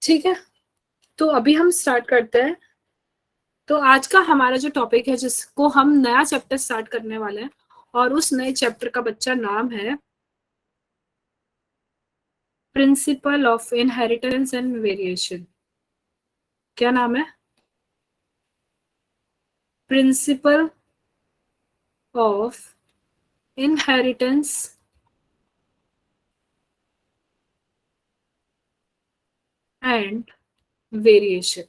ठीक है, तो अभी हम स्टार्ट करते हैं। तो आज का हमारा जो टॉपिक है, जिसको हम नया चैप्टर स्टार्ट करने वाले हैं, और उस नए चैप्टर का बच्चा नाम है principle of inheritance and variation. क्या नाम है? Principle of inheritance and variation.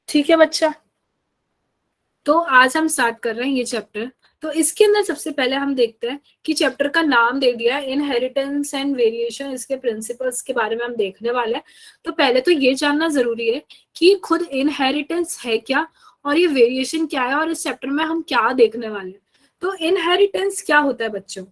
ठीक है बच्चा, तो आज हम स्टार्ट कर रहे हैं ये चैप्टर। तो इसके अंदर सबसे पहले हम देखते हैं कि चैप्टर का नाम दे दिया है इनहेरिटेंस एंड वेरिएशन, इसके प्रिंसिपल्स के बारे में हम देखने वाले हैं। तो पहले तो ये जानना जरूरी है कि खुद इनहेरिटेंस है क्या और ये वेरिएशन क्या है, और इस चैप्टर में हम क्या देखने वाले हैं। तो इनहेरिटेंस क्या होता है बच्चों?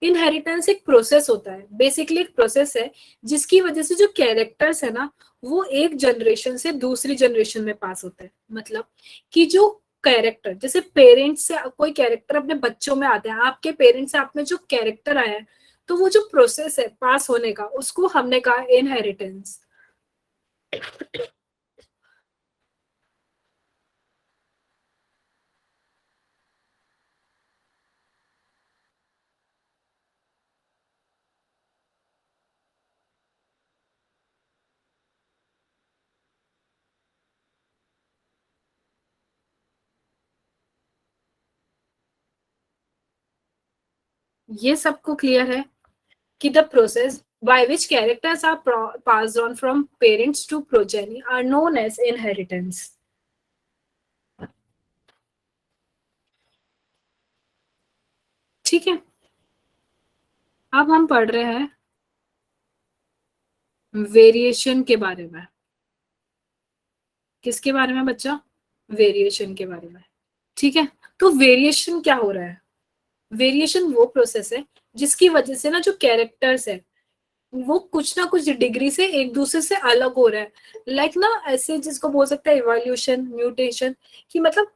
इनहेरिटेंस एक प्रोसेस होता है, बेसिकली एक प्रोसेस है जिसकी वजह से जो कैरेक्टर्स है ना, वो एक जनरेशन से दूसरी जनरेशन में पास होते हैं। मतलब कि जो कैरेक्टर, जैसे पेरेंट्स से कोई कैरेक्टर अपने बच्चों में आते हैं, आपके पेरेंट्स से आप में जो कैरेक्टर आया है, तो वो जो प्रोसेस है पास होने का, उसको हमने कहा इनहेरिटेंस। ये सबको क्लियर है कि the process by which characters are passed on from parents to progeny are known as inheritance. ठीक है, अब हम पढ़ रहे हैं वेरिएशन के बारे में। किसके बारे में बच्चा? वेरिएशन के बारे में। ठीक है, तो वेरिएशन क्या हो रहा है? वेरिएशन वो प्रोसेस है जिसकी वजह से ना जो कैरेक्टर्स है, वो कुछ ना कुछ डिग्री से एक दूसरे से अलग हो रहा है। लाइक ना, ऐसे जिसको बोल सकते हैं इवोल्यूशन, म्यूटेशन, कि मतलब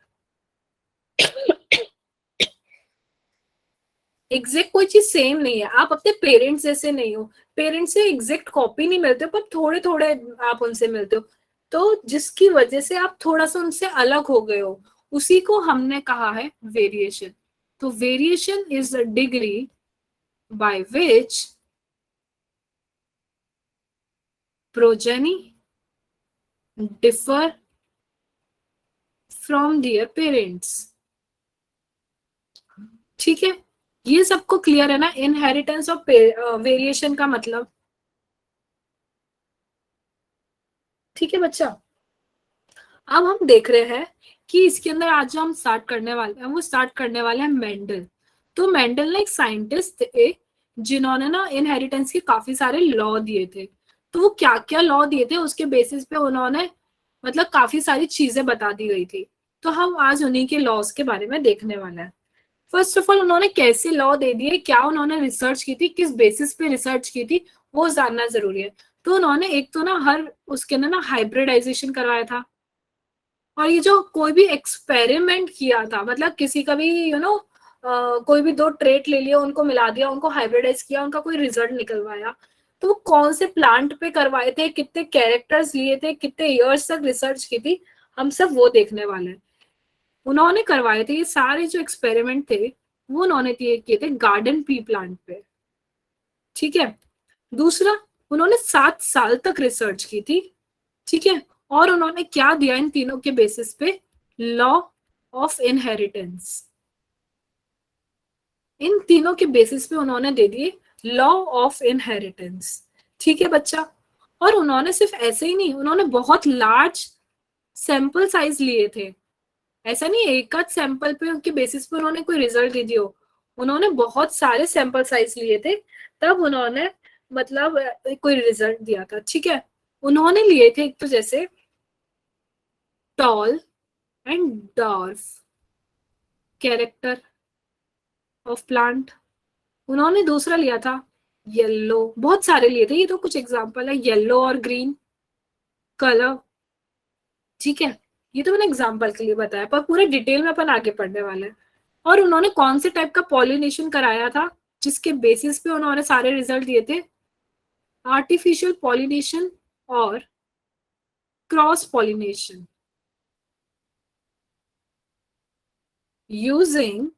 एग्जैक्ट कोई चीज सेम नहीं है। आप अपने पेरेंट्स जैसे नहीं हो, पेरेंट्स से एग्जैक्ट कॉपी नहीं मिलते, पर थोड़े थोड़े आप उनसे मिलते हो। तो जिसकी वजह से आप थोड़ा सा उनसे अलग हो गए हो, उसी को हमने कहा है वेरिएशन। तो variation is the degree by which progeny differ from their parents. ठीक है, ये सबको क्लियर है ना, इनहेरिटेंस और वेरिएशन का मतलब। ठीक है बच्चा, अब हम देख रहे हैं कि इसके अंदर आज जो हम स्टार्ट करने वाले हैं, वो स्टार्ट करने वाले हैं मेंडल। तो मेंडल ने एक साइंटिस्ट थे जिन्होंने ना इनहेरिटेंस के काफी सारे लॉ दिए थे। तो वो क्या क्या लॉ दिए थे, उसके बेसिस पे उन्होंने मतलब काफी सारी चीजें बता दी गई थी। तो हम आज उन्हीं के लॉज के बारे में देखने वाले हैं। फर्स्ट ऑफ ऑल, उन्होंने कैसे लॉ दे दिए, क्या उन्होंने रिसर्च की थी, किस बेसिस पे रिसर्च की थी, वो जानना जरूरी है। तो उन्होंने एक तो ना हर उसके अंदर ना हाइब्रिडाइजेशन करवाया था। और ये जो कोई भी एक्सपेरिमेंट किया था, मतलब किसी का भी कोई भी दो ट्रेट ले लिया, उनको मिला दिया, उनको हाइब्रिडाइज किया, उनका कोई रिजल्ट निकलवाया, तो वो कौन से प्लांट पे करवाए थे, कितने कैरेक्टर्स लिए थे, कितने इयर्स तक रिसर्च की थी, हम सब वो देखने वाले हैं। उन्होंने करवाए थे ये सारे जो एक्सपेरिमेंट थे, वो उन्होंने किए थे गार्डन पी प्लांट पे। ठीक है, दूसरा, उन्होंने 7 साल तक रिसर्च की थी। ठीक है, और उन्होंने क्या दिया इन तीनों के बेसिस पे? Law of inheritance. इन तीनों के बेसिस पे उन्होंने दे दिए लॉ ऑफ इनहेरिटेंस। ठीक है बच्चा, और उन्होंने सिर्फ ऐसे ही नहीं, उन्होंने बहुत लार्ज सैंपल साइज लिए थे। ऐसा नहीं एक आध सैंपल पे उनके बेसिस पे उन्होंने कोई रिजल्ट दे दिया हो, उन्होंने बहुत सारे सैंपल साइज लिए थे, तब उन्होंने मतलब कोई रिजल्ट दिया था। ठीक है, उन्होंने लिए थे एक तो जैसे tall and dwarf character of plant. उन्होंने दूसरा लिया था येलो, बहुत सारे लिए थे, ये तो कुछ एग्जांपल है, येलो और ग्रीन कलर। ठीक है, ये तो मैंने एग्जांपल के लिए बताया, पर पूरे डिटेल में अपन आगे पढ़ने वाले हैं। और उन्होंने कौन से टाइप का पॉलिनेशन कराया था? जिसके बेसिस पे उन्होंने सारे रिजल्ट दिए थे, आर्टिफिशियल पॉलिनेशन और cross pollination using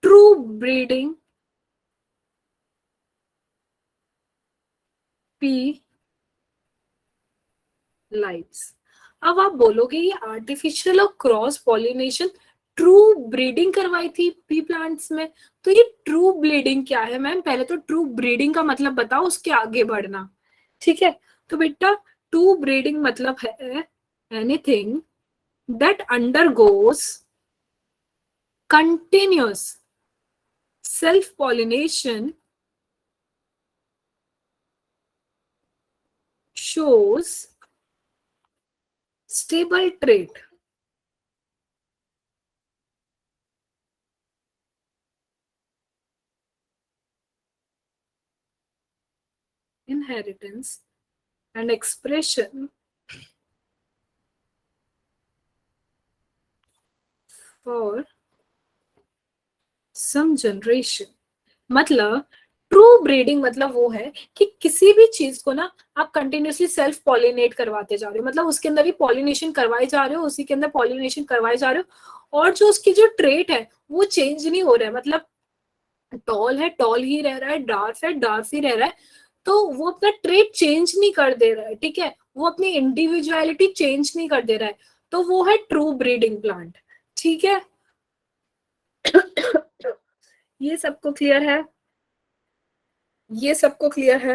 true breeding P lights. अब आप बोलोगे ये आर्टिफिशियल और क्रॉस पॉलिनेशन ट्रू ब्रीडिंग करवाई थी पी प्लांट्स में, तो ये ट्रू ब्रीडिंग क्या है मैम? पहले तो ट्रू ब्रीडिंग का मतलब बताओ, उसके आगे बढ़ना। ठीक है, तो बेटा ट्रू ब्रीडिंग मतलब है anything that undergoes continuous self pollination shows stable trait inheritance and expression for some generation। मतलब ट्रू ब्रीडिंग मतलब वो है कि किसी भी चीज को ना आप कंटिन्यूसली सेल्फ पॉलिनेट करवाते जा रहे हो, मतलब उसके अंदर ही पॉलिनेशन करवाए जा रहे हो, उसी के अंदर पॉलिनेशन करवाए जा रहे हो, और जो उसकी जो ट्रेट है वो चेंज नहीं हो रहा है। मतलब टॉल है टॉल ही रह रहा है, डार्क है डार्क ही रह रहा है, तो वो अपना ट्रेट चेंज नहीं कर दे रहा है। ठीक है, वो अपनी इंडिविजुअलिटी चेंज नहीं कर दे रहा है, तो वो है ट्रू ब्रीडिंग प्लांट। ठीक है, ये सबको क्लियर है? ये सबको क्लियर है?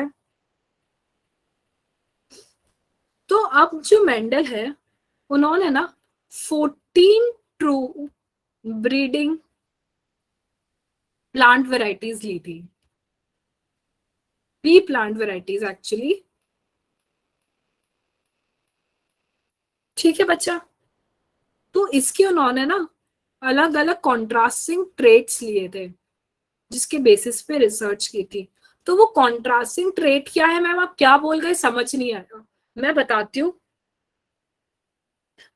तो अब जो मेंडल है उन्होंने ना 14 ट्रू ब्रीडिंग प्लांट वेराइटीज ली थी, पी प्लांट वेराइटीज एक्चुअली। ठीक है बच्चा, तो इसके उन्होंने ना अलग अलग कॉन्ट्रास्टिंग ट्रेट्स लिए थे जिसके बेसिस पे रिसर्च की थी। तो वो कॉन्ट्रास्टिंग ट्रेट क्या है मैम, आप क्या बोल गए समझ नहीं आया, मैं बताती हूँ।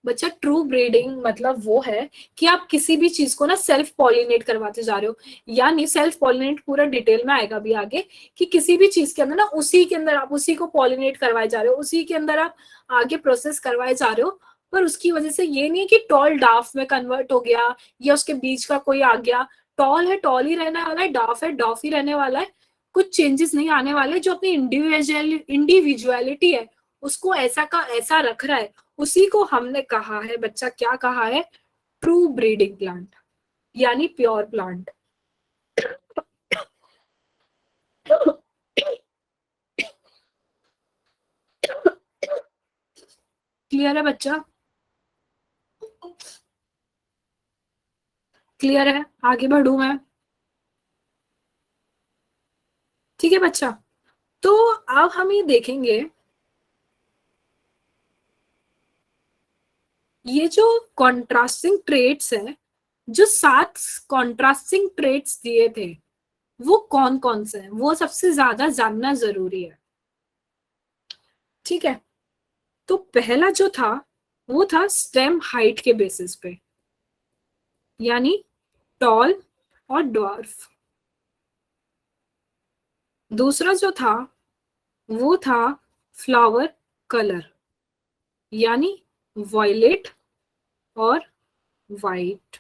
बच्चा ट्रू ब्रीडिंग मतलब वो है कि आप किसी भी चीज को ना सेल्फ पॉलिनेट करवाते जा रहे हो, यानी सेल्फ पॉलिनेट पूरा डिटेल में आएगा भी आगे, कि किसी भी चीज के अंदर ना उसी के अंदर आप उसी को पॉलिनेट करवाए जा रहे हो, उसी के अंदर आप आगे प्रोसेस करवाए जा रहे हो। पर उसकी वजह से ये नहीं है कि टॉल डाफ में कन्वर्ट हो गया या उसके बीच का कोई आ गया। टॉल है टॉल ही रहने वाला है, डाफ है डाफ ही रहने वाला है, कुछ चेंजेस नहीं आने वाले। जो अपनी इंडिविजुअलिटी है उसको ऐसा का ऐसा रख रहा है, उसी को हमने कहा है बच्चा, क्या कहा है? ट्रू ब्रीडिंग प्लांट, यानी प्योर प्लांट। क्लियर है बच्चा? क्लियर है? आगे बढ़ू मैं? ठीक है बच्चा, तो अब हम ये देखेंगे ये जो कॉन्ट्रास्टिंग ट्रेट्स है, जो 7 कॉन्ट्रास्टिंग ट्रेट्स दिए थे वो कौन कौन से हैं, वो सबसे ज्यादा जानना जरूरी है। ठीक है, तो पहला जो था वो था स्टेम हाइट के बेसिस पे, यानी टॉल और ड्वार्फ। दूसरा जो था वो था फ्लावर कलर, यानी वॉयलेट और वाइट।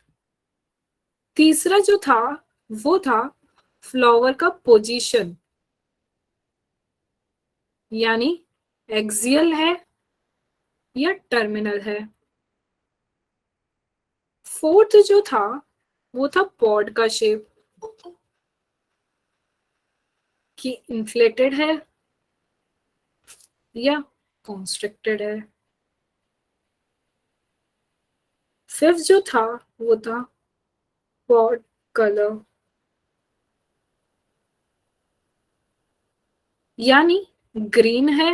तीसरा जो था वो था फ्लावर का पोजीशन, यानी एक्सियल है या टर्मिनल है। फोर्थ जो था वो था पॉड का शेप, कि इन्फ्लेटेड है या कॉन्स्ट्रिक्टेड है। फिफ्थ जो था वो था पॉड कलर, यानी ग्रीन है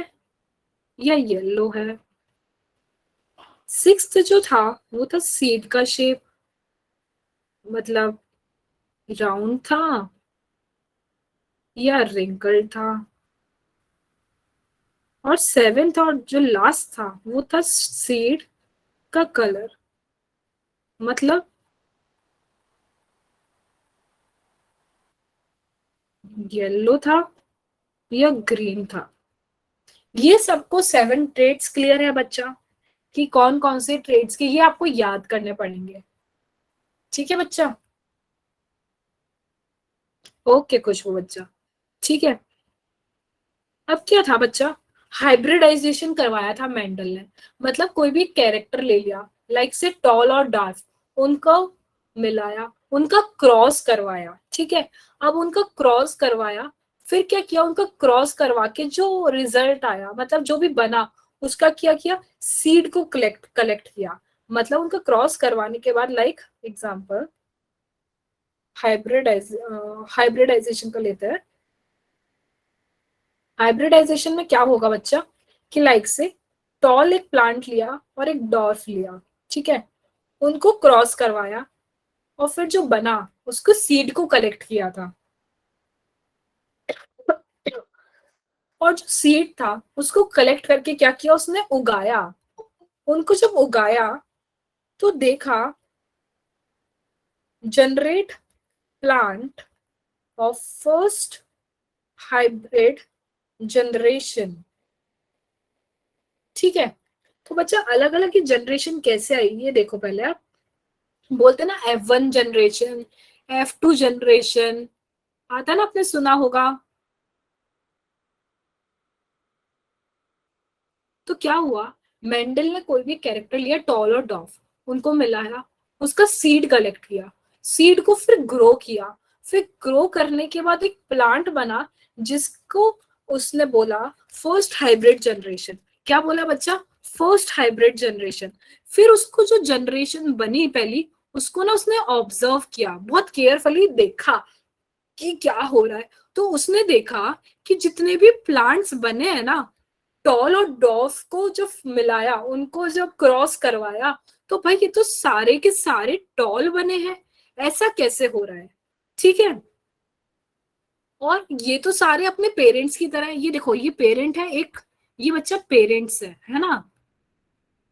या येलो है। सिक्स्थ जो था वो था सीड का शेप, मतलब राउंड था या रिंकल था। और सेवेंथ और जो लास्ट था वो था सीड का कलर, मतलब येलो था या ग्रीन था। ये सबको 7 ट्रेड्स क्लियर है बच्चा, कि कौन कौन से ट्रेड्स के, ये आपको याद करने पड़ेंगे। ठीक है बच्चा, ओके खुशबू बच्चा, ठीक है। अब क्या था बच्चा, हाइब्रिडाइजेशन करवाया था मेंडल ने। मतलब कोई भी कैरेक्टर ले लिया, लाइक से टॉल और डार्क, उनको मिलाया, उनका क्रॉस करवाया, ठीक है। अब उनका क्रॉस करवाया, फिर क्या किया, उनका क्रॉस करवा के जो रिजल्ट आया, मतलब जो भी बना, उसका क्या किया, सीड को कलेक्ट कलेक्ट किया। मतलब उनका क्रॉस करवाने के बाद, लाइक एग्जाम्पल हाइब्रिडाइजेशन का लेते हैं। हाइब्रिडाइजेशन में क्या होगा बच्चा, कि लाइक से टॉल एक प्लांट लिया और एक डॉर्फ लिया, ठीक है, उनको क्रॉस करवाया, और फिर जो बना उसको सीड को कलेक्ट किया था, और जो सीड था उसको कलेक्ट करके क्या किया, उसने उगाया। उनको जब उगाया तो देखा, generate plant of first hybrid generation, ठीक है। तो बच्चा अलग अलग की जनरेशन कैसे आई, ये देखो पहले आप, बोलते ना F1 जनरेशन, F2 जनरेशन, आता ना, आपने सुना होगा। तो क्या हुआ, मेंडल ने कोई भी कैरेक्टर लिया, टॉल और डॉफ, उनको मिलाया, उसका सीड कलेक्ट किया, सीड को फिर ग्रो किया, फिर ग्रो करने के बाद एक प्लांट बना, जिसको उसने बोला फर्स्ट हाइब्रिड जनरेशन। क्या बोला बच्चा, फर्स्ट हाइब्रिड जनरेशन। फिर उसको जो जनरेशन बनी पहली, उसको ना उसने ऑब्जर्व किया, बहुत केयरफुली देखा कि क्या हो रहा है। तो उसने देखा कि जितने भी प्लांट्स बने हैं ना, टॉल और डॉफ को जब मिलाया, उनको जब क्रॉस करवाया, तो भाई ये तो सारे के सारे टॉल बने हैं। ऐसा कैसे हो रहा है, ठीक है। और ये तो सारे अपने पेरेंट्स की तरह है। ये देखो, ये पेरेंट है एक, ये बच्चा पेरेंट्स है ना,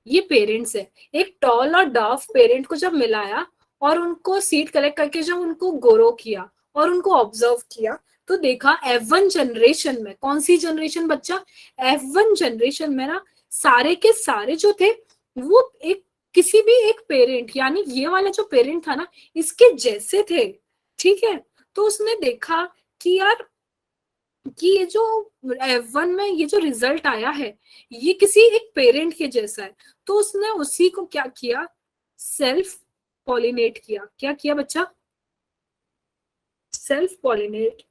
ये पेरेंट्स है। एक टॉल और डाफ पेरेंट को जब मिलाया, और उनको सीड कलेक्ट करके जब उनको ग्रो किया, और उनको ऑब्जर्व किया, तो देखा F1 जनरेशन में, कौन सी जनरेशन बच्चा, F1 जनरेशन में ना, सारे के सारे जो थे, वो एक किसी भी एक पेरेंट, यानी ये वाला जो पेरेंट था ना, इसके जैसे थे, ठीक है। तो उसने देखा कि यार, कि ये जो F1 में ये जो रिजल्ट आया है, ये किसी एक पेरेंट के जैसा है। तो उसने उसी को क्या किया, सेल्फ पॉलिनेट किया। क्या किया बच्चा, सेल्फ पॉलिनेट।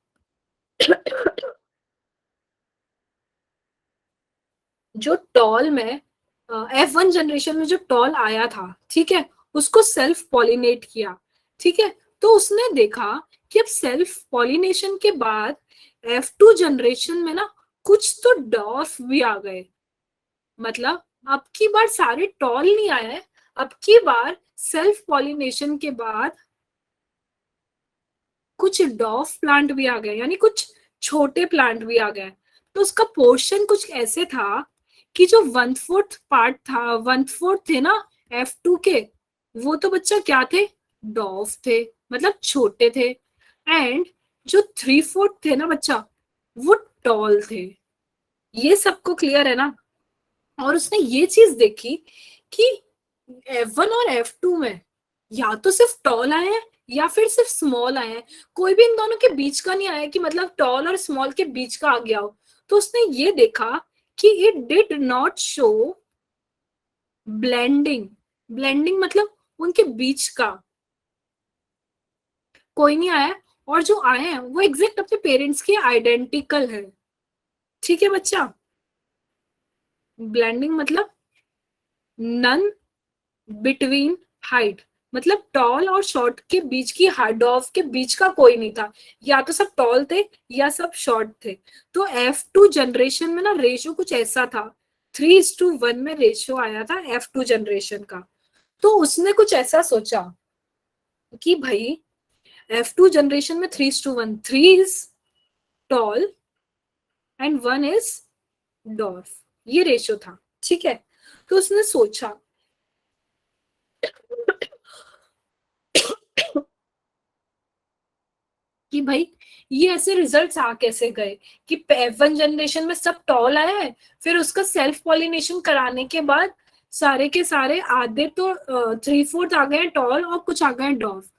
जो टॉल में, F1 जनरेशन में जो टॉल आया था, ठीक है, उसको सेल्फ पॉलिनेट किया, ठीक है। तो उसने देखा कि अब सेल्फ पॉलिनेशन के बाद F2 जनरेशन में ना, कुछ तो डॉर्फ भी आ गए। मतलब अब की बार सारे टॉल नहीं आए हैं, अब की बार सेल्फ पॉलिनेशन के बाद कुछ डॉफ प्लांट भी आ गए, यानी कुछ छोटे प्लांट भी आ गए। तो उसका पोर्शन कुछ ऐसे था, कि जो 1/4 पार्ट था, 1/4 थे ना F2 के, वो तो बच्चा क्या थे, डॉफ थे, मतलब छोटे थे। एंड जो 3/4 थे ना बच्चा, वो टॉल थे। ये सबको क्लियर है ना। और उसने ये चीज देखी कि F1 और F2 में या तो सिर्फ टॉल आए हैं, या फिर सिर्फ स्मॉल आए हैं। कोई भी इन दोनों के बीच का नहीं आया, कि मतलब टॉल और स्मॉल के बीच का आ गया हो। तो उसने ये देखा कि it did not show blending. Blending मतलब उनके बीच का कोई नहीं आया, और जो आए हैं वो एग्जैक्ट अपने पेरेंट्स के आइडेंटिकल है, ठीक है बच्चा। ब्लेंडिंग मतलब नन बिटवीन हाइट, मतलब टॉल और शॉर्ट के बीच की, डॉफ के बीच का कोई नहीं था, या तो सब टॉल थे या सब शॉर्ट थे। तो F2 जनरेशन में ना रेशियो कुछ ऐसा था, 3:1 में रेशियो आया था F2 जनरेशन का। तो उसने कुछ ऐसा सोचा कि भाई F2 जनरेशन में 3:1, 3 is tall and 1 is dwarf, ये रेशियो था, ठीक है। तो उसने सोचा कि भाई ये ऐसे रिजल्ट्स आ कैसे गए कि F1 जनरेशन में सब टॉल आया है, फिर उसका सेल्फ पॉलिनेशन कराने के बाद सारे के सारे आधे तो 3/4 आ गए टॉल और कुछ आ गए डॉर्फ।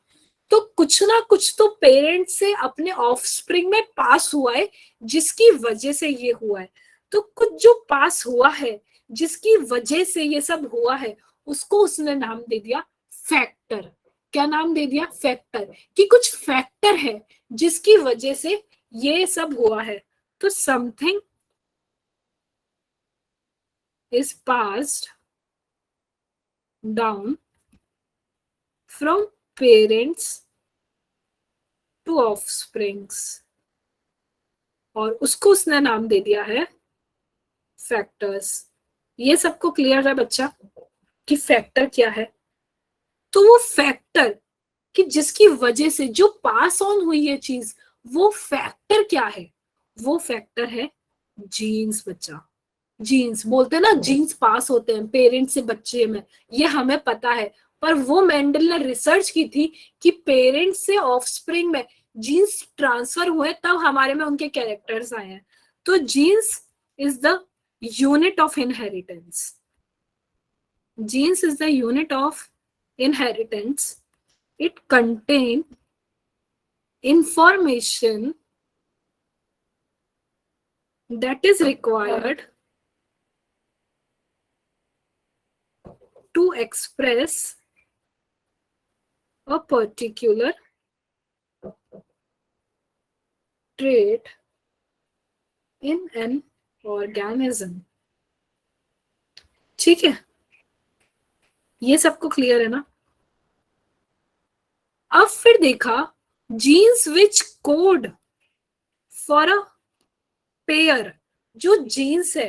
तो कुछ ना कुछ तो पेरेंट्स से अपने ऑफस्प्रिंग में पास हुआ है जिसकी वजह से ये हुआ है। तो कुछ जो पास हुआ है जिसकी वजह से ये सब हुआ है उसको उसने नाम दे दिया फैक्टर। क्या नाम दे दिया? फैक्टर। कि कुछ फैक्टर है जिसकी वजह से ये सब हुआ है। तो something is passed down from parents to offsprings, और उसको उसने नाम दे दिया है फैक्टर्स। ये सबको क्लियर है बच्चा कि फैक्टर क्या है? तो वो फैक्टर कि जिसकी वजह से जो पास ऑन हुई है चीज, वो फैक्टर क्या है? वो फैक्टर है जीन्स बच्चा। जीन्स बोलते हैं ना, जीन्स पास होते हैं पेरेंट्स से बच्चे में, ये हमें पता है। पर वो मेंडल ने रिसर्च की थी कि पेरेंट्स से ऑफस्प्रिंग में जीन्स ट्रांसफर हुए तब हमारे में उनके कैरेक्टर्स आए हैं। तो genes is the unit of inheritance. Genes is the unit of inheritance. It contain information that is required to express a particular trait in an organism. ठीक है, ये सबको क्लियर है ना? अब फिर देखा jeans which code for a pair. जो जीन्स है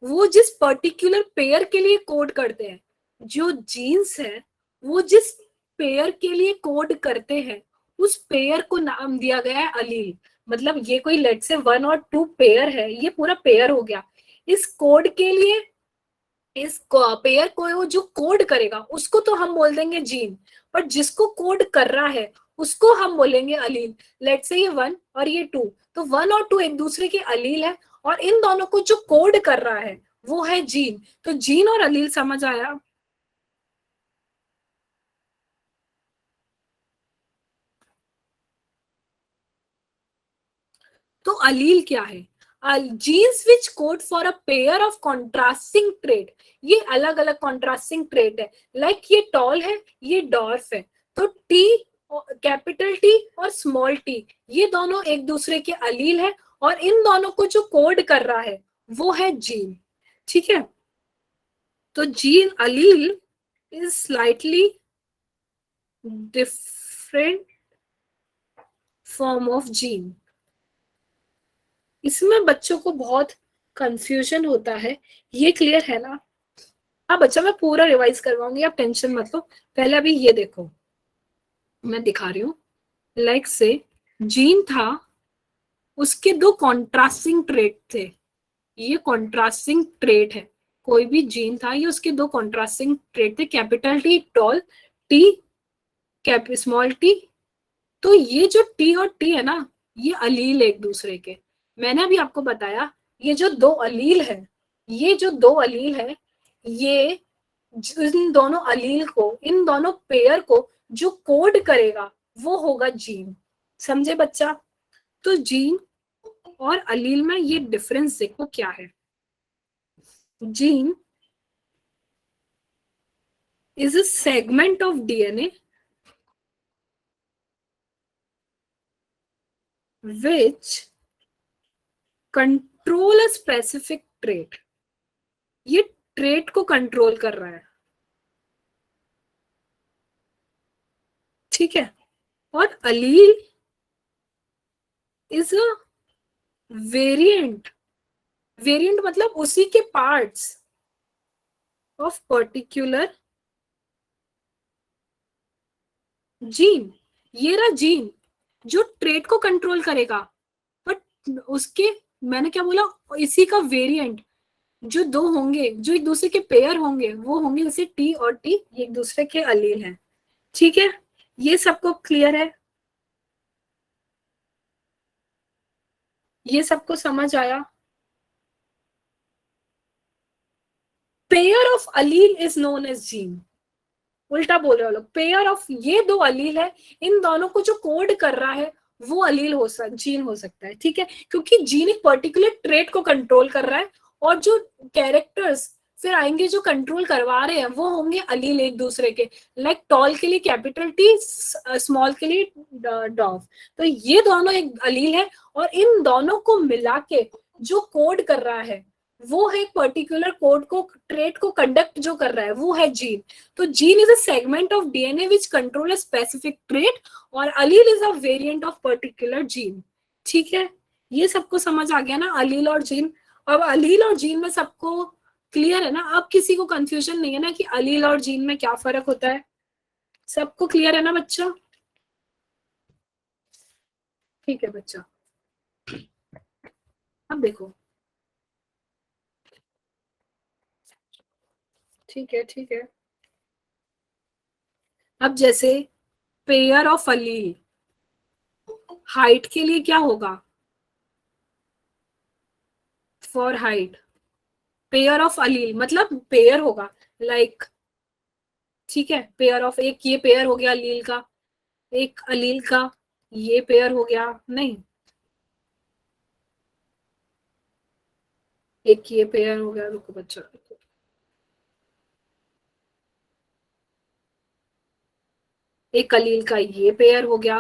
वो जिस पर्टिकुलर पेयर के लिए कोड करते हैं, जो जीन्स है वो जिस पेयर के लिए कोड करते हैं उस पेयर को नाम दिया गया है अलील। मतलब ये कोई लेट से 1 और 2 पेयर है, ये पूरा पेयर हो गया। इस कोड के लिए, इस पेयर को जो कोड करेगा उसको तो हम बोल देंगे जीन, पर जिसको कोड कर रहा है उसको हम बोलेंगे अलील। लेट से ये 1 और ये 2, तो 1 और 2 एक दूसरे के अलील है और इन दोनों को जो कोड कर रहा है वो है जीन। तो जीन और अलील समझ आया? तो अलील क्या है? Jeans which code for a pair of contrasting trait. ये अलग अलग कॉन्ट्रास्टिंग ट्रेट है। लाइक ये टॉल है, ये डॉर्फ है। तो टी, कैपिटल टी और स्मॉल टी, ये दोनों एक दूसरे के अलील है और इन दोनों को जो कोड कर रहा है वो है जीन। ठीक है, तो gene Aleel is slightly different form of gene. इसमें बच्चों को बहुत कंफ्यूजन होता है, ये क्लियर है ना? हाँ बच्चा, मैं पूरा रिवाइज करवाऊंगी, आप टेंशन मत लो। पहले अभी ये देखो, मैं दिखा रही हूँ। लाइक से जीन था, उसके दो कॉन्ट्रास्टिंग ट्रेट थे। ये कॉन्ट्रास्टिंग ट्रेट है। कोई भी जीन था, ये उसके दो कॉन्ट्रास्टिंग ट्रेट थे, capital T tall, T cap small T. तो ये जो टी और टी है ना, ये अलील एक दूसरे के। मैंने अभी आपको बताया, ये जो दो अलील है, ये जो दो अलील है, ये इन दोनों अलील को, इन दोनों पेयर को जो कोड करेगा वो होगा जीन। समझे बच्चा? तो जीन और अलील में ये डिफरेंस देखो क्या है। Gene is a segment of DNA which control a specific trait। ये ट्रेट को कंट्रोल कर रहा है। ठीक है, और allele is a variant. Variant मतलब उसी के पार्ट्स ऑफ पर्टिकुलर जीन। ये रहा जीन जो ट्रेट को कंट्रोल करेगा, बट उसके, मैंने क्या बोला, इसी का वेरिएंट जो दो होंगे, जो एक दूसरे के पेयर होंगे, वो होंगे जैसे टी और टी, ये एक दूसरे के अलील हैं। ठीक है, ये सबको क्लियर है? ये सबको समझ आया? Pair of allele is known as gene. उल्टा बोल रहे हो लोग, पेयर ऑफ, ये दो अलील है, इन दोनों को जो कोड कर रहा है वो अलील हो सकता, जीन हो सकता है, ठीक है, क्योंकि जीन एक पर्टिकुलर ट्रेट को कंट्रोल कर रहा है, और जो कैरेक्टर्स फिर आएंगे जो कंट्रोल करवा रहे हैं वो होंगे अलील एक दूसरे के। लाइक टॉल के लिए कैपिटल टी, स्मॉल के लिए डॉव, तो ये दोनों एक अलील है, और इन दोनों को मिला के जो कोड कर रहा है वो है एक पर्टिकुलर कोड को, ट्रेट को कंडक्ट जो कर रहा है वो है जीन। तो gene is a segment of DNA which control a specific trait, और allele is a variant of particular gene. ठीक है, ये सबको समझ आ गया ना, अलील और जीन। अब अलील और जीन में सबको क्लियर है ना? अब किसी को कंफ्यूजन नहीं है ना कि अलील और जीन में क्या फर्क होता है? सबको क्लियर है ना बच्चा? ठीक है बच्चा, अब देखो, ठीक है ठीक है, अब जैसे पेयर ऑफ अलील, हाइट के लिए क्या होगा? फॉर हाइट, पेयर ऑफ अलील मतलब पेयर होगा, लाइक ठीक है, पेयर ऑफ, एक ये पेयर हो गया अलील का, एक अलील का ये पेयर हो गया, नहीं, एक ये पेयर हो गया, रुको बच्चा, एक अलील का ये पेयर हो गया,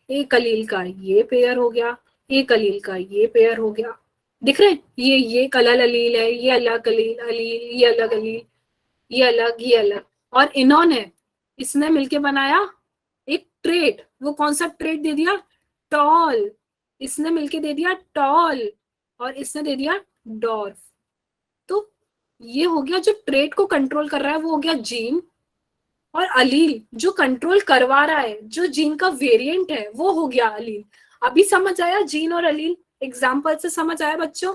एक अलील का ये पेयर हो गया, एक अलील का ये पेयर हो गया, दिख रहे हैं? ये एक अलग अलील है, ये अलग अलील, अलील ये अलग अलील, ये अलग, ये अलग, और इन्होंने, इसने मिलके बनाया एक ट्रेट, वो कौन सा ट्रेट दे दिया? टॉल, इसने मिलके दे दिया टॉल, और इसने दे दिया डॉर्फ। तो ये हो गया, जो ट्रेट को कंट्रोल कर रहा है वो हो गया जीन, और अलील जो कंट्रोल करवा रहा है, जो जीन का वेरिएंट है वो हो गया अलील। अभी समझ आया जीन और अलील? एग्जाम्पल से समझ आया बच्चों?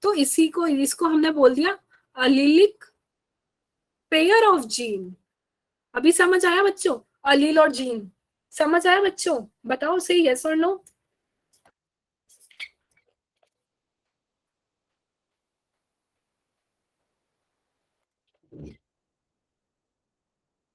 तो इसी को, इसको हमने बोल दिया अलीलिक पेयर ऑफ जीन। अभी समझ आया बच्चों? अलील और जीन समझ आया बच्चों? बताओ सही, यस और नो?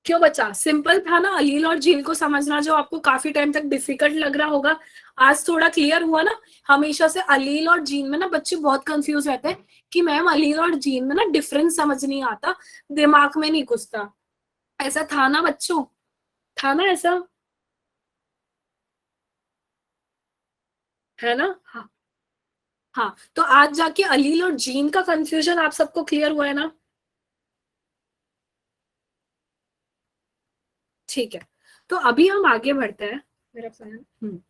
क्यों बच्चा, सिंपल था ना अलील और जील को समझना, जो आपको काफी टाइम तक डिफिकल्ट लग रहा होगा, आज थोड़ा क्लियर हुआ ना? हमेशा से अलील और जीन में ना बच्चे बहुत कंफ्यूज रहते हैं कि मैम अलील और जीन में ना डिफरेंस समझ नहीं आता, दिमाग में नहीं घुसता। ऐसा था ना बच्चों? था ना ऐसा? है ना? हाँ। हाँ, तो आज जाके अलील और जीन का कंफ्यूजन आप सबको क्लियर हुआ है ना? ठीक है, तो अभी हम आगे बढ़ते हैं। मेरा फ्रेंड,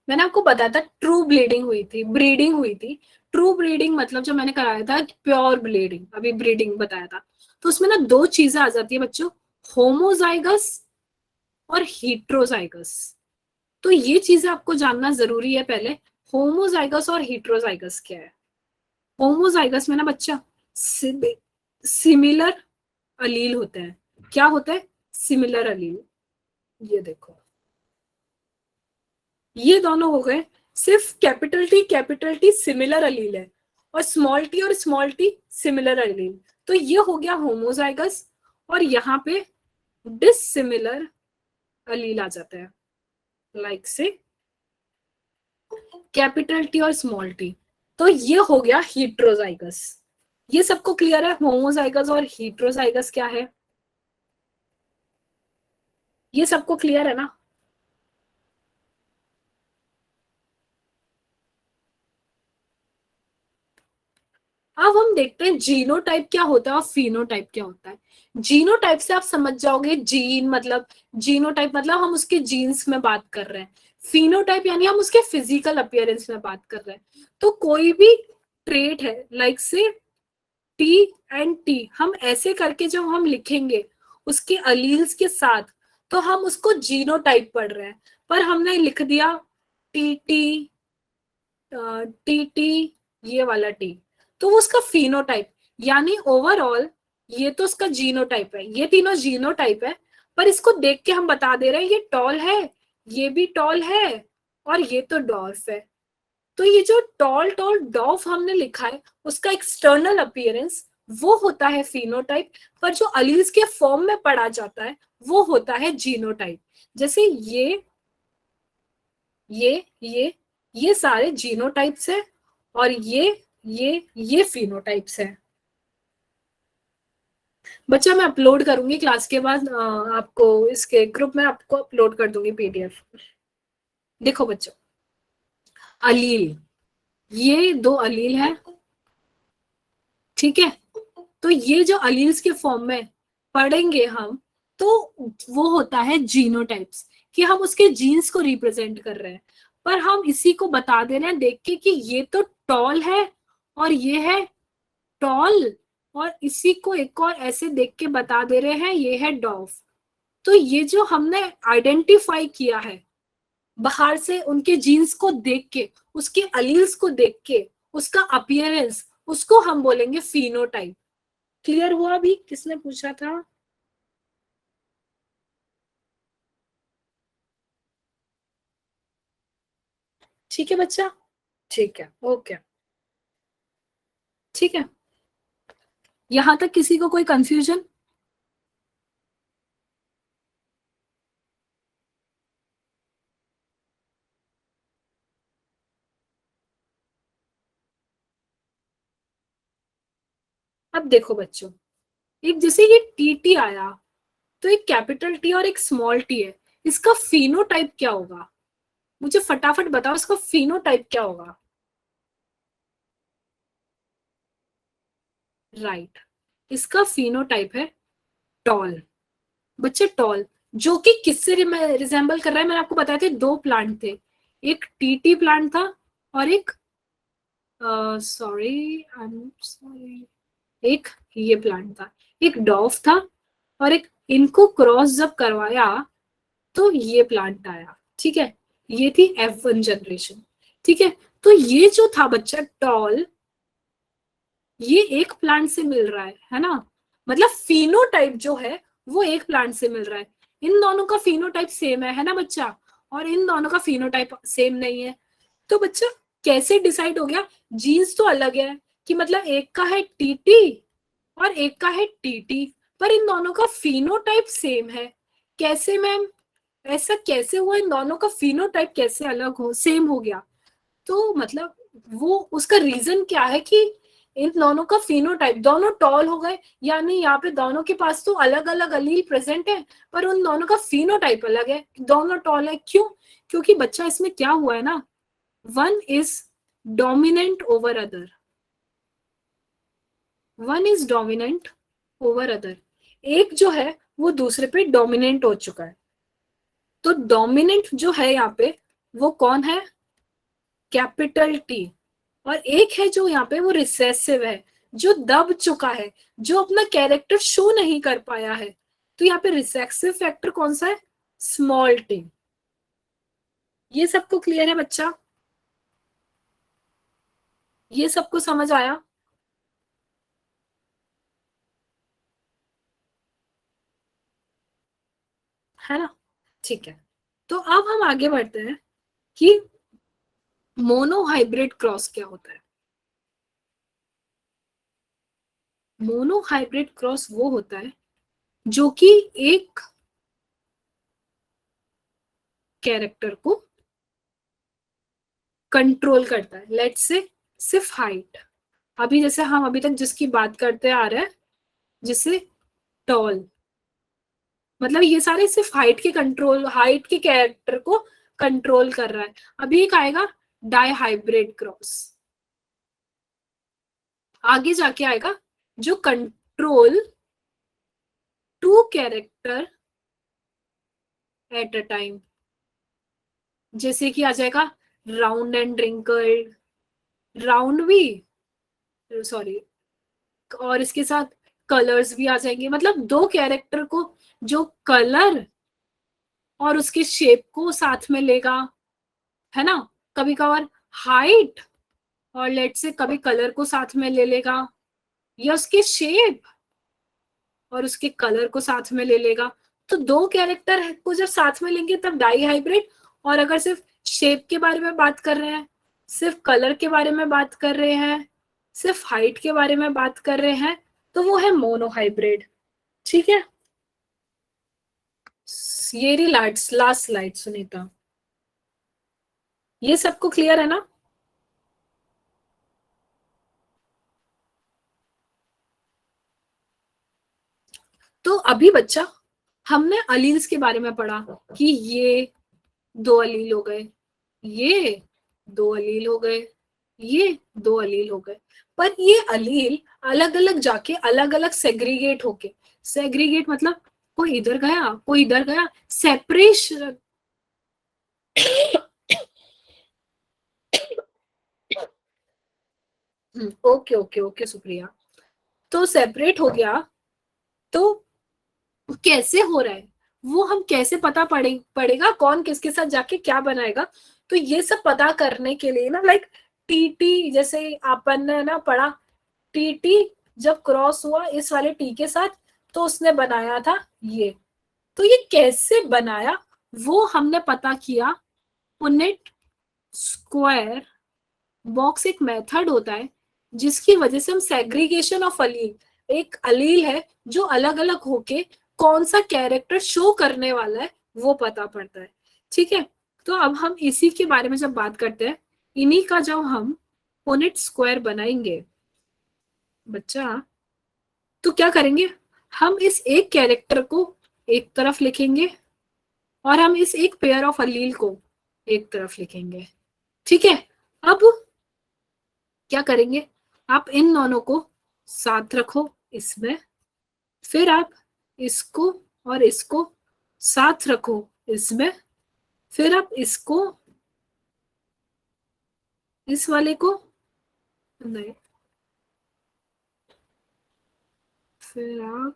मैंने आपको बताया था ट्रू ब्लीडिंग हुई थी, ब्रीडिंग हुई थी। ट्रू ब्रीडिंग मतलब जो मैंने कराया था प्योर ब्लीडिंग, अभी ब्रीडिंग बताया था, तो उसमें ना दो चीजें आ जाती है बच्चों, होमोजाइगस और हीट्रोजाइगस। तो ये चीजें आपको जानना जरूरी है पहले, होमोजाइगस और हीट्रोजाइगस क्या है। होमोजाइगस में ना बच्चा सिमिलर अलील होते हैं। क्या होता है? सिमिलर अलील। ये देखो, ये दोनों हो गए, सिर्फ कैपिटल टी सिमिलर अलील है, और स्मॉल टी सिमिलर अलील, तो ये हो गया होमोजाइगस, और यहाँ पे डिसिमिलर अलील आ जाता है, लाइक से कैपिटल टी और स्मॉल टी, तो ये हो गया हीट्रोजाइगस। ये सबको क्लियर है होमोजाइगस और हीट्रोजाइगस क्या है? ये सबको क्लियर है ना? अब हम देखते हैं जीनोटाइप क्या होता है और फिनोटाइप क्या होता है। जीनोटाइप से आप समझ जाओगे, जीन मतलब, जीनोटाइप मतलब हम उसके जीन्स में बात कर रहे हैं, फिनोटाइप यानी हम उसके फिजिकल अपीयरेंस में बात कर रहे हैं। तो कोई भी ट्रेट है, लाइक से टी एंड टी, हम ऐसे करके जब हम लिखेंगे उसके अलील्स के साथ, तो हम उसको जीनोटाइप पढ़ रहे हैं, पर हमने लिख दिया टी टी, टी टी, ये वाला टी, तो वो उसका फिनोटाइप, यानी ओवरऑल ये तो उसका जीनोटाइप है, ये तीनों जीनोटाइप है, पर इसको देख के हम बता दे रहे हैं ये टॉल है, ये भी टॉल है, और ये तो डॉर्फ है। तो ये जो टॉल टॉल डॉफ हमने लिखा है, उसका एक्सटर्नल अपीयरेंस वो होता है फिनोटाइप, पर जो अलील्स के फॉर्म में पढ़ा जाता है वो होता है जीनोटाइप। जैसे ये सारे जीनोटाइप्स है, और ये फिनोटाइप्स है। बच्चा मैं अपलोड करूंगी क्लास के बाद, आपको इसके ग्रुप में आपको अपलोड कर दूंगी पीडीएफ। देखो बच्चों, अलील, ये दो अलील है, ठीक है। तो ये जो अलील्स के फॉर्म में पढ़ेंगे हम, तो वो होता है जीनोटाइप्स, कि हम उसके जीन्स को रिप्रेजेंट कर रहे हैं। पर हम इसी को बता दे रहे हैं देख के कि ये तो टॉल है और ये है टॉल, और इसी को एक और ऐसे देख के बता दे रहे हैं ये है डॉफ। तो ये जो हमने आइडेंटिफाई किया है बाहर से उनके जीन्स को देख के, उसके अलील्स को देख के, उसका अपीयरेंस, उसको हम बोलेंगे फिनोटाइप। क्लियर हुआ? अभी किसने पूछा था? ठीक है बच्चा, ठीक है, ओके, ठीक है। यहां तक किसी को कोई कंफ्यूजन? अब देखो बच्चों, एक जैसे ये टी आया, तो एक कैपिटल टी और एक स्मॉल टी है, इसका फिनोटाइप क्या होगा? मुझे फटाफट बताओ, इसका फिनोटाइप क्या होगा? राइट, इसका फिनोटाइप है टॉल। बच्चे टॉल, जो कि किससे रिजेंबल कर रहा है, मैंने आपको बताया थे दो प्लांट थे, एक टीटी प्लांट था और एक सॉरी आई एम सॉरी, एक ये प्लांट था, एक डॉफ था, और एक, इनको क्रॉस जब करवाया तो ये प्लांट आया, ठीक है। ये थी F1 जनरेशन, ठीक है। तो ये जो था बच्चा टॉल, ये एक प्लांट से मिल रहा है ना, मतलब फिनोटाइप जो है वो एक प्लांट से मिल रहा है। इन दोनों का फिनोटाइप सेम है ना बच्चा, और इन दोनों का फिनोटाइप सेम नहीं है। तो बच्चा कैसे डिसाइड हो गया? जीन्स तो अलग है, कि मतलब एक का है टीटी और एक का है टीटी, पर इन दोनों का फिनोटाइप सेम है। कैसे मैम, ऐसा कैसे हुआ? इन दोनों का फिनोटाइप कैसे अलग हो, सेम हो गया? तो मतलब वो उसका रीजन क्या है कि इन दोनों का फिनोटाइप, दोनों टॉल हो गए, यानी यहाँ पे दोनों के पास तो अलग अलग अलील प्रेजेंट है, पर उन दोनों का फिनोटाइप अलग है, दोनों टॉल है। क्यों? क्योंकि बच्चा इसमें क्या हुआ है ना, one is dominant over other, one is dominant over other, एक जो है वो दूसरे पे डोमिनेंट हो चुका है। तो डोमिनेंट जो है यहाँ पे वो कौन है? Capital T. और एक है जो यहाँ पे वो रिसेसिव है, जो दब चुका है, जो अपना कैरेक्टर शो नहीं कर पाया है। तो यहाँ पे रिसेसिव फैक्टर कौन सा है? Small T. ये सबको क्लियर है बच्चा? ये सबको समझ आया? है ना? ठीक है। तो अब हम आगे बढ़ते हैं कि मोनोहाइब्रिड क्रॉस क्या होता है। मोनोहाइब्रिड क्रॉस वो होता है जो कि एक कैरेक्टर को कंट्रोल करता है, लेट्स से सिर्फ हाइट। अभी जैसे हम अभी तक जिसकी बात करते आ रहे हैं, जिसे टॉल, मतलब ये सारे सिर्फ हाइट के कंट्रोल, हाइट के कैरेक्टर को कंट्रोल कर रहा है। अभी एक आएगा डाइहाइब्रिड क्रॉस, आगे जाके आएगा, जो control to character at a time. जैसे कि आ जाएगा राउंड एंड रिंकल्ड, राउंड भी, सॉरी, और इसके साथ कलर्स भी आ जाएंगे, मतलब दो कैरेक्टर को जो कलर और उसके शेप को साथ में लेगा, है ना। कभी कभार हाइट और लेट से कभी कलर को साथ में ले लेगा, या उसके शेप और उसके कलर को साथ में ले लेगा। तो दो कैरेक्टर को जब साथ में लेंगे तब डाई हाइब्रिड। और अगर सिर्फ शेप के बारे में बात कर रहे हैं, सिर्फ कलर के बारे में बात कर रहे हैं, सिर्फ हाइट के बारे में बात कर रहे हैं, तो वो है मोनो हाइब्रिड। ठीक है, ये रही लास्ट स्लाइड सुनीता। ये सबको क्लियर है ना? तो अभी बच्चा हमने अलील्स के बारे में पढ़ा कि ये दो अलील हो गए, ये दो अलील हो गए, ये दो अलील हो गए। पर ये अलील अलग अलग जाके अलग अलग सेग्रीगेट होके, सेग्रीगेट मतलब कोई इधर गया कोई इधर गया, separation. Okay okay okay Supriya. तो सेपरेट हो गया, तो कैसे हो रहा है वो हम कैसे पता पड़ेगा कौन किसके साथ जाके क्या बनाएगा। तो ये सब पता करने के लिए ना, लाइक टीटी जैसे अपन ने ना पढ़ा, टीटी जब क्रॉस हुआ इस वाले टी के साथ तो उसने बनाया था ये। तो ये कैसे बनाया वो हमने पता किया। पुनेट स्क्वायर बॉक्स एक मेथड होता है जिसकी वजह से हम सेग्रीगेशन ऑफ अलील, एक अलील है जो अलग अलग होके कौन सा कैरेक्टर शो करने वाला है वो पता पड़ता है। ठीक है, तो अब हम इसी के बारे में जब बात करते हैं, इन्हीं का जब हम पुनेट स्क्वायर बनाएंगे बच्चा, तो क्या करेंगे, हम इस एक कैरेक्टर को एक तरफ लिखेंगे और हम इस एक पेयर ऑफ अलील को एक तरफ लिखेंगे। ठीक है, अब क्या करेंगे, आप इन दोनों को साथ रखो इसमें, फिर आप इसको और इसको साथ रखो इसमें, फिर आप इसको इस वाले को नहीं, फिर आप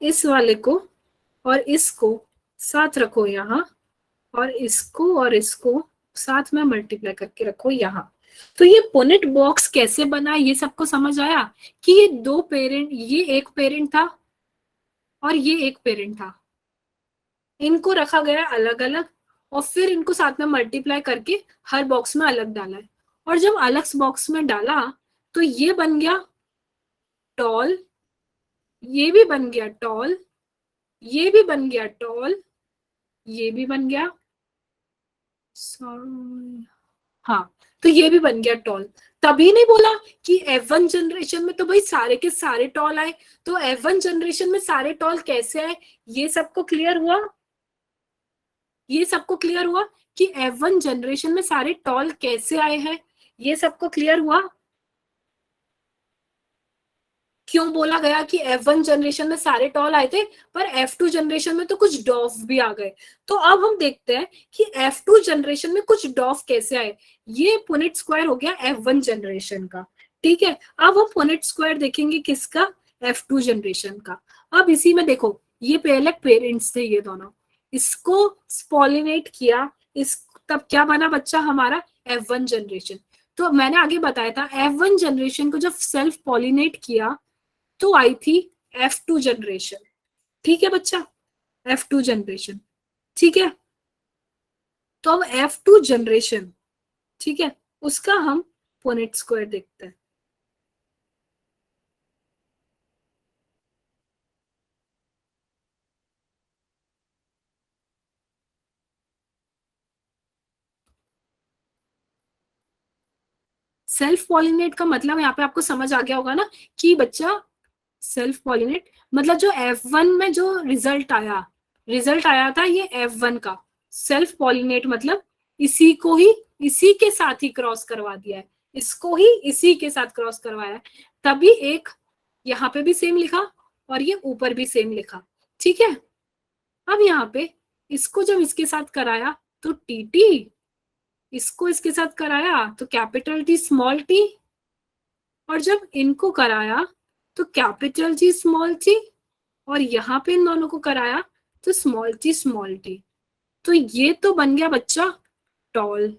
इस वाले को और इसको साथ रखो यहाँ, और इसको साथ में मल्टीप्लाई करके रखो यहाँ। तो ये पुनेट बॉक्स कैसे बना ये सबको समझ आया कि ये दो पेरेंट, ये एक पेरेंट था और ये एक पेरेंट था, इनको रखा गया अलग अलग और फिर इनको साथ में मल्टीप्लाई करके हर बॉक्स में अलग डाला है। और जब अलग बॉक्स में डाला तो ये बन गया टॉल, ये भी बन गया टॉल, ये भी बन गया टॉल, ये भी बन गया, सॉरी हाँ, तो ये भी बन गया टॉल। तभी नहीं बोला कि F1 जनरेशन में तो भाई सारे के सारे टॉल आए, तो F1 जनरेशन में सारे टॉल कैसे आए, ये सबको क्लियर हुआ? ये सबको क्लियर हुआ कि F1 जनरेशन में सारे टॉल कैसे आए हैं, ये सबको क्लियर हुआ? क्यों बोला गया कि F1 जनरेशन में सारे टॉल आए थे पर F2 जनरेशन में तो कुछ डॉफ भी आ गए। तो अब हम देखते हैं कि F2 जनरेशन में कुछ डॉफ कैसे आए। ये पुनेट स्क्वायर हो गया F1 जनरेशन का। ठीक है, अब हम पुनेट स्क्वायर देखेंगे किसका, F2 जनरेशन का। अब इसी में देखो ये पहले पेरेंट्स थे ये दोनों, इसको स्पॉलिनेट किया, इस तब क्या बना बच्चा हमारा, F1 जनरेशन। तो मैंने आगे बताया था F1 जनरेशन को जब सेल्फ पॉलिनेट किया तो आई थी F2 जनरेशन। ठीक है बच्चा, F2 जनरेशन। ठीक है, तो अब F2 जनरेशन, ठीक है, उसका हम पुनेट स्क्वायर देखते हैं। सेल्फ पॉलिनेट का मतलब यहाँ पे आपको समझ आ गया होगा ना कि बच्चा सेल्फ पॉलिनेट मतलब जो F1 में जो रिजल्ट आया था ये F1 का। सेल्फ पॉलिनेट मतलब इसी को ही इसी के साथ ही क्रॉस करवा दिया है, इसको ही इसी के साथ क्रॉस करवाया है, तभी एक यहाँ पे भी सेम लिखा और ये ऊपर भी सेम लिखा। ठीक है, अब यहाँ पे इसको जब इसके साथ कराया तो टीटी, इसको इसके साथ कराया तो कैपिटल टी स्मॉल टी, और जब इनको कराया तो कैपिटल जी स्मॉल टी, और यहाँ पे इन दोनों को कराया तो स्मॉल टी स्मॉल टी। तो ये तो बन गया बच्चा टॉल,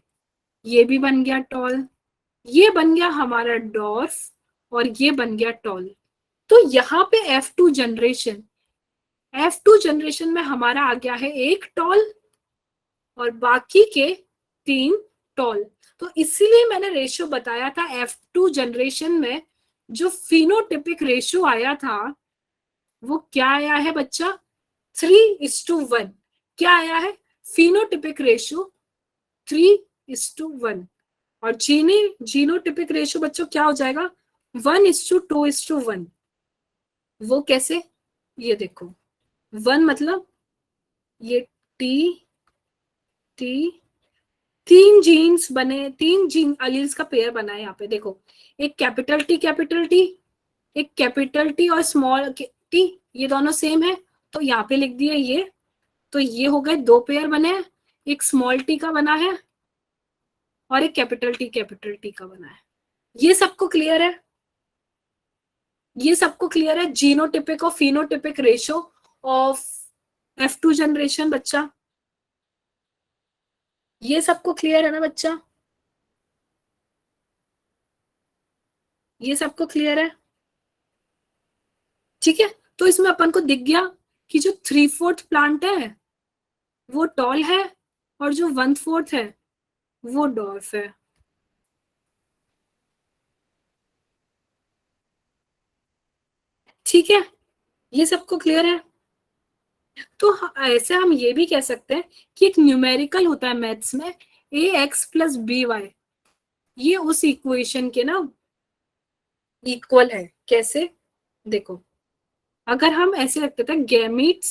ये भी बन गया टॉल, ये बन गया हमारा डॉर्फ, और ये बन गया टॉल। तो यहाँ पे F2 जनरेशन, F2 जनरेशन में हमारा आ गया है एक टॉल और बाकी के 3 टॉल। तो इसीलिए मैंने रेशियो बताया था, F2 जनरेशन में जो फिनोटिपिक रेशियो आया था वो क्या आया है बच्चा, 3:1। क्या आया है, फिनोटिपिक रेशियो 3:1। और जीनोटिपिक रेशियो बच्चों क्या हो जाएगा, 1:2:1। वो कैसे, ये देखो, 1 मतलब ये टी टी, 3 जीन्स बने, 3 जीन अलील्स का पेयर बना है यहाँ पे देखो, एक कैपिटल टी, एक कैपिटल टी और स्मॉल टी, ये दोनों सेम है तो यहाँ पे लिख दिया ये। तो ये हो गए 2 पेयर बने हैं, एक स्मॉल टी का बना है और एक कैपिटल टी का बना है। ये सबको क्लियर है, ये सबको क्लियर है, जीनोटिपिक और phenotypic ratio of F2 generation बच्चा, ये सबको क्लियर है ना बच्चा, ये सबको क्लियर है, ठीक है। तो इसमें अपन को दिख गया कि जो 3/4 प्लांट है वो टॉल है और जो 1/4 है वो डॉर्फ है। ठीक है, ये सबको क्लियर है। तो ऐसे हम ये भी कह सकते हैं कि एक न्यूमेरिकल होता है मैथ्स में, ax + by, ये उस इक्वेशन के ना इक्वल है। कैसे, देखो, अगर हम ऐसे रखते थे गैमीट्स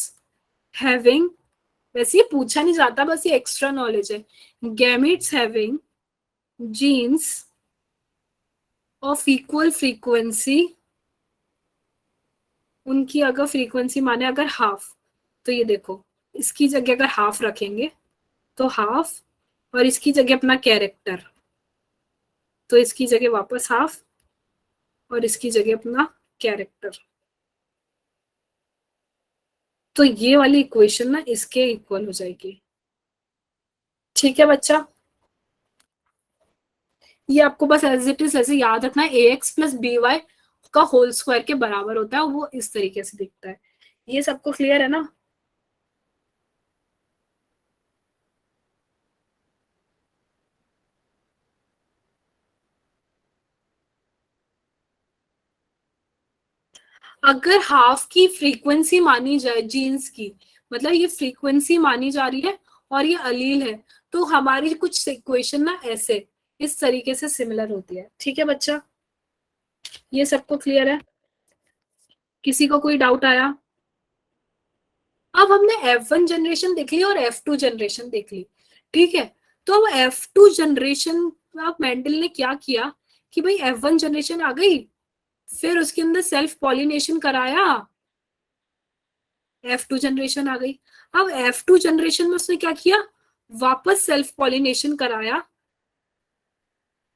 हैविंग, वैसे ये पूछा नहीं जाता, बस ये एक्स्ट्रा नॉलेज है, gametes having jeans of equal frequency, उनकी अगर फ्रीक्वेंसी माने अगर हाफ, तो ये देखो, इसकी जगह अगर हाफ रखेंगे तो हाफ, और इसकी जगह अपना कैरेक्टर, तो इसकी जगह वापस हाफ और इसकी जगह अपना कैरेक्टर, तो ये वाली इक्वेशन ना इसके इक्वल हो जाएगी। ठीक है बच्चा, ये आपको बस एज इट इज ऐसे याद रखना है, ax + by का होल स्क्वायर के बराबर होता है, वो इस तरीके से दिखता है। ये सबको क्लियर है ना। अगर हाफ की फ्रीक्वेंसी मानी जाए जीन्स की, मतलब ये फ्रीक्वेंसी मानी जा रही है और ये अलील है, तो हमारी कुछ इक्वेशन ना ऐसे इस तरीके से सिमिलर होती है। ठीक है बच्चा, ये सबको क्लियर है, किसी को कोई डाउट आया। अब हमने F1 जनरेशन देख ली और F2 जनरेशन देख ली, ठीक है। तो अब F2 जनरेशन, अब मेंडल ने क्या किया कि भाई F1 जनरेशन आ गई, फिर उसके अंदर सेल्फ पॉलिनेशन कराया, F2 जनरेशन आ गई। अब F2 जनरेशन में उसने क्या किया, वापस सेल्फ पॉलिनेशन कराया,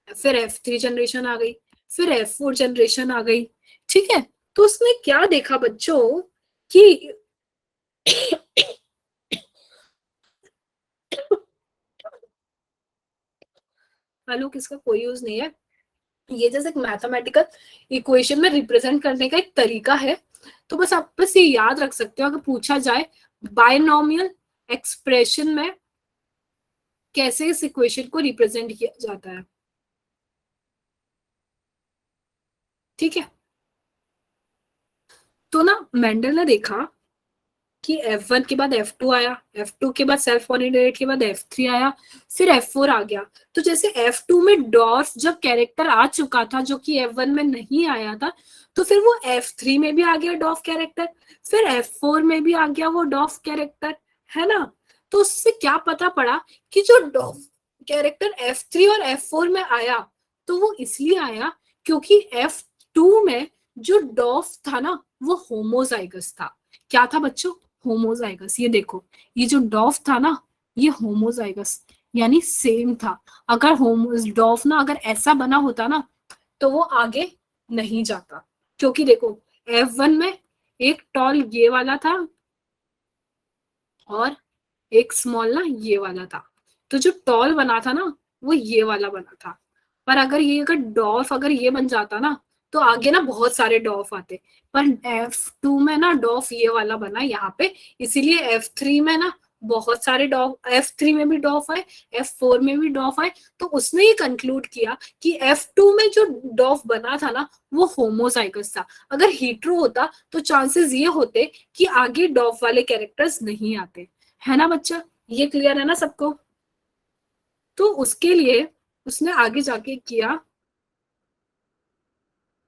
फिर F3 जनरेशन आ गई, फिर F4 जनरेशन आ गई। ठीक है, तो उसने क्या देखा बच्चों कि हेलो, किसका कोई यूज नहीं है, ये जैसे एक मैथमेटिकल इक्वेशन में रिप्रेजेंट करने का एक तरीका है। तो बस आप बस ये याद रख सकते हो, अगर पूछा जाए बायनोमियल एक्सप्रेशन में कैसे इस इक्वेशन को रिप्रेजेंट किया जाता है। ठीक है, तो ना मेंडल ने देखा कि F1 के बाद F2 आया, F2 के बाद सेल्फ पॉलिनेटेड के बाद F3 आया, फिर F4 आ गया। तो जैसे F2 में डॉर्फ जब कैरेक्टर आ चुका था जो कि F1 में नहीं आया था, तो फिर वो F3 में भी आ गया डॉर्फ कैरेक्टर, फिर F4 में भी आ गया वो डॉर्फ कैरेक्टर, है ना। तो उससे क्या पता पड़ा कि जो डॉर्फ कैरेक्टर F3 और F4 में आया, तो वो इसलिए आया क्योंकि F2 में जो डॉर्फ था ना वो होमोजाइगस था। क्या था बच्चों, होमोजाइगस। ये देखो, ये जो डॉफ था ना ये होमोजाइगस यानी सेम था। अगर डॉफ ना अगर ऐसा बना होता ना तो वो आगे नहीं जाता, क्योंकि देखो F1 में एक टॉल ये वाला था और एक स्मॉल ना ये वाला था। तो जो टॉल बना था ना वो ये वाला बना था। पर अगर डॉर्फ अगर ये बन जाता ना तो आगे ना बहुत सारे डॉर्फ आते। पर F2 में ना डॉर्फ ये वाला बना यहाँ पे, इसीलिए F3 में ना बहुत सारे डॉर्फ, F3 में भी डॉर्फ है, F4 में भी डॉर्फ है। तो उसने ये कंक्लूड किया कि F2 में जो डॉर्फ बना था ना वो होमोजाइगस था। अगर हीट्रो होता तो चांसेस ये होते कि आगे डॉर्फ वाले कैरेक्टर्स नहीं आते। है ना बच्चा, ये क्लियर है ना सबको? तो उसके लिए उसने आगे जाके किया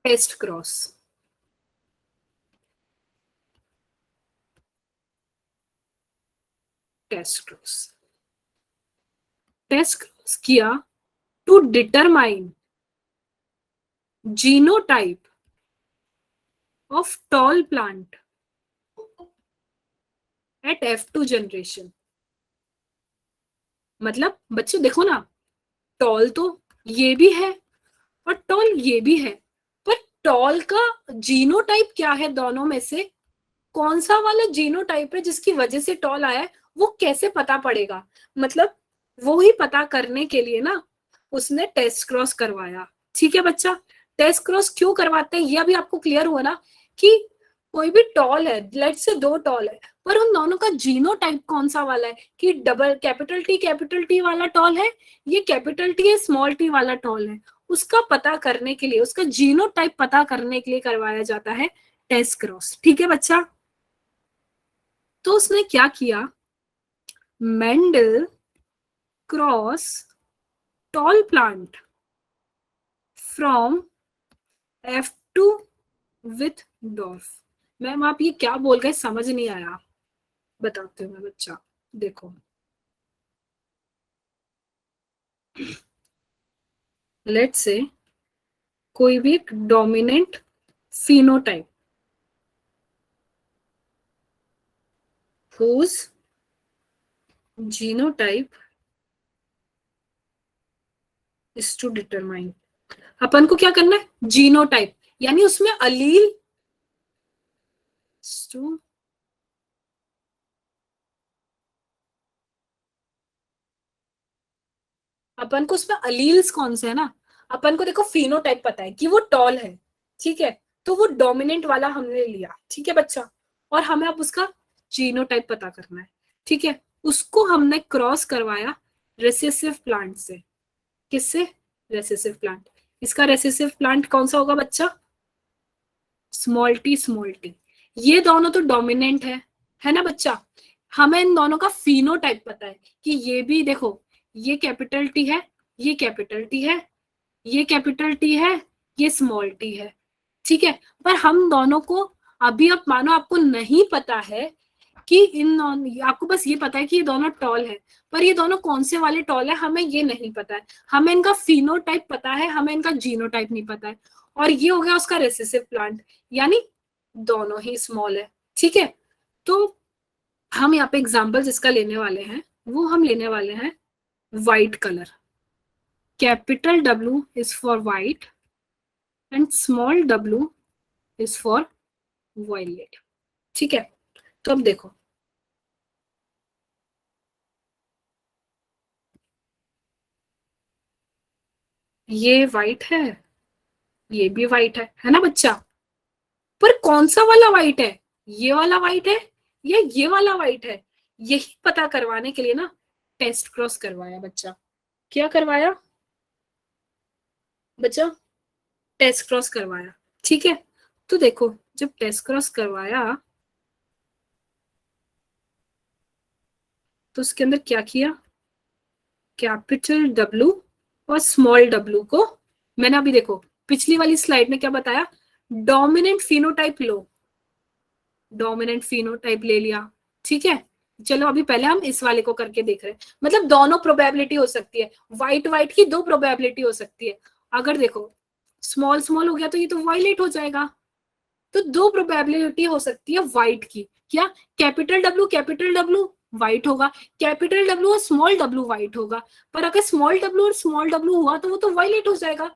test cross. Test cross test cross किया to determine genotype of tall plant at F2 generation. मतलब बच्चों देखो ना, टॉल तो ये भी है और टॉल ये भी है, पर टॉल का जीनोटाइप क्या है दोनों में से? कौन सा वाला जीनोटाइप है जिसकी वजह से टॉल आया है, वो कैसे पता पड़ेगा? मतलब वो ही पता करने के लिए ना उसने टेस्ट क्रॉस करवाया। ठीक है बच्चा, टेस्ट क्रॉस क्यों करवाते हैं ये अभी आपको क्लियर हुआ ना, कि कोई भी टॉल है, लेट से दो टॉल है, पर उन दोनों का जीनोटाइप कौन सा वाला है, कि डबल कैपिटल टी वाला टॉल है, ये कैपिटल टी है स्मॉल टी वाला टॉल है, उसका पता करने के लिए, उसका जीनोटाइप पता करने के लिए करवाया जाता है टेस्ट क्रॉस। ठीक है बच्चा? तो उसने क्या किया, Mendel cross tall plant from F2 with dwarf. Ma'am आप ये क्या बोल गए, समझ नहीं आया, बताते हूँ मैं बच्चा। देखो लेट से कोई भी एक dominant phenotype whose genotype is to determine। अपन को क्या करना है, जीनोटाइप, यानी उसमें अलील to अपन को उसमें अलील्स कौन से है ना, अपन को देखो फिनोटाइप पता है कि वो टॉल है, ठीक है, तो वो डोमिनेंट वाला हमने लिया, ठीक है बच्चा, और हमें अब उसका जीनोटाइप पता करना है। ठीक है, उसको हमने क्रॉस करवाया रेसेसिव प्लांट से। किससे? Recessive plant. इसका रेसेसिव प्लांट कौन सा होगा बच्चा? Small T small T. ये दोनों तो डोमिनेंट है ना बच्चा? हमें इन दोनों का फिनोटाइप पता है कि ये भी देखो, ये कैपिटल टी है, ये कैपिटल टी है, ये कैपिटल टी है, ये स्मॉल टी है। ठीक है, पर हम दोनों को अभी, अब मानो आपको नहीं पता है कि आपको बस ये पता है कि ये दोनों टॉल है, पर ये दोनों कौन से वाले टॉल है हमें ये नहीं पता है। हमें इनका फिनोटाइप पता है, हमें इनका जीनोटाइप नहीं पता है। और ये हो गया उसका रेसेसिव प्लांट, यानी दोनों ही स्मॉल है। ठीक है, तो हम यहाँ पे एग्जाम्पल जिसका लेने वाले हैं वो हम लेने वाले हैं white colour. Capital W is for white and small w is for violet. ठीक है, तो अब देखो, ये व्हाइट है, ये भी व्हाइट है ना बच्चा? पर कौन सा वाला व्हाइट है, ये वाला व्हाइट है या ये वाला व्हाइट है? यही पता करवाने के लिए ना टेस्ट क्रॉस करवाया बच्चा। क्या करवाया बच्चा? टेस्ट क्रॉस करवाया। ठीक है, तो देखो जब टेस्ट क्रॉस करवाया तो उसके अंदर क्या किया, कैपिटल W और स्मॉल w को, मैंने अभी देखो पिछली वाली स्लाइड में क्या बताया, डोमिनेंट फिनोटाइप लो, डोमिनेंट फिनोटाइप ले लिया। ठीक है, चलो अभी पहले हम इस वाले को करके देख रहे हैं। मतलब दोनों प्रोबेबिलिटी हो सकती है, व्हाइट व्हाइट की दो प्रोबेबिलिटी हो सकती है। अगर देखो स्मॉल स्मॉल हो गया तो ये तो वायलेट हो जाएगा, तो दो प्रोबेबिलिटी हो सकती है व्हाइट की। क्या? कैपिटल W व्हाइट होगा, कैपिटल W और स्मॉल w व्हाइट होगा, पर अगर स्मॉल w और स्मॉल w हुआ तो वो तो वायलेट हो जाएगा।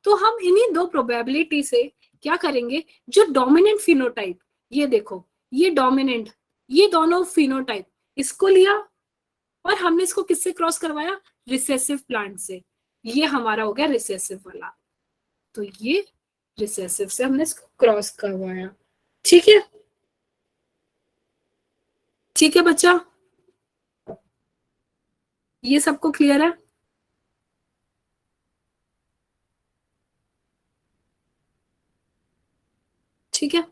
तो हम इन्हीं दो प्रोबेबिलिटी से क्या करेंगे, जो डोमिनेंट फिनोटाइप, ये देखो ये डोमिनेंट, ये दोनों फिनोटाइप, इसको लिया और हमने इसको किससे क्रॉस करवाया, रिसेसिव प्लांट से, ये हमारा हो गया रिसेसिव वाला, तो ये रिसेसिव से हमने इसको क्रॉस करवाया, ठीक है, ठीक है बच्चा, ये सबको क्लियर है। ठीक है,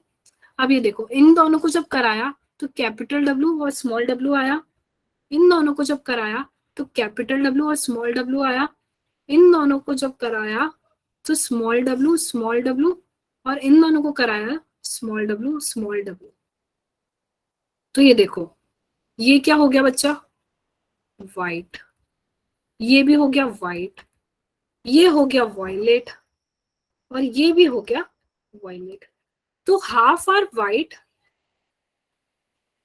अब ये देखो, इन दोनों को जब कराया तो कैपिटल डब्ल्यू और स्मॉल डब्ल्यू आया, इन दोनों को जब कराया तो कैपिटल डब्ल्यू और स्मॉल डब्ल्यू आया, इन दोनों को जब कराया तो स्मॉल डब्ल्यू और इन दोनों को कराया स्मॉल डब्ल्यू। तो ये देखो, ये क्या हो गया बच्चा, वाइट, ये भी हो गया वाइट, ये हो गया वायलेट, और ये भी हो गया वायलेट। तो हाफ आर वाइट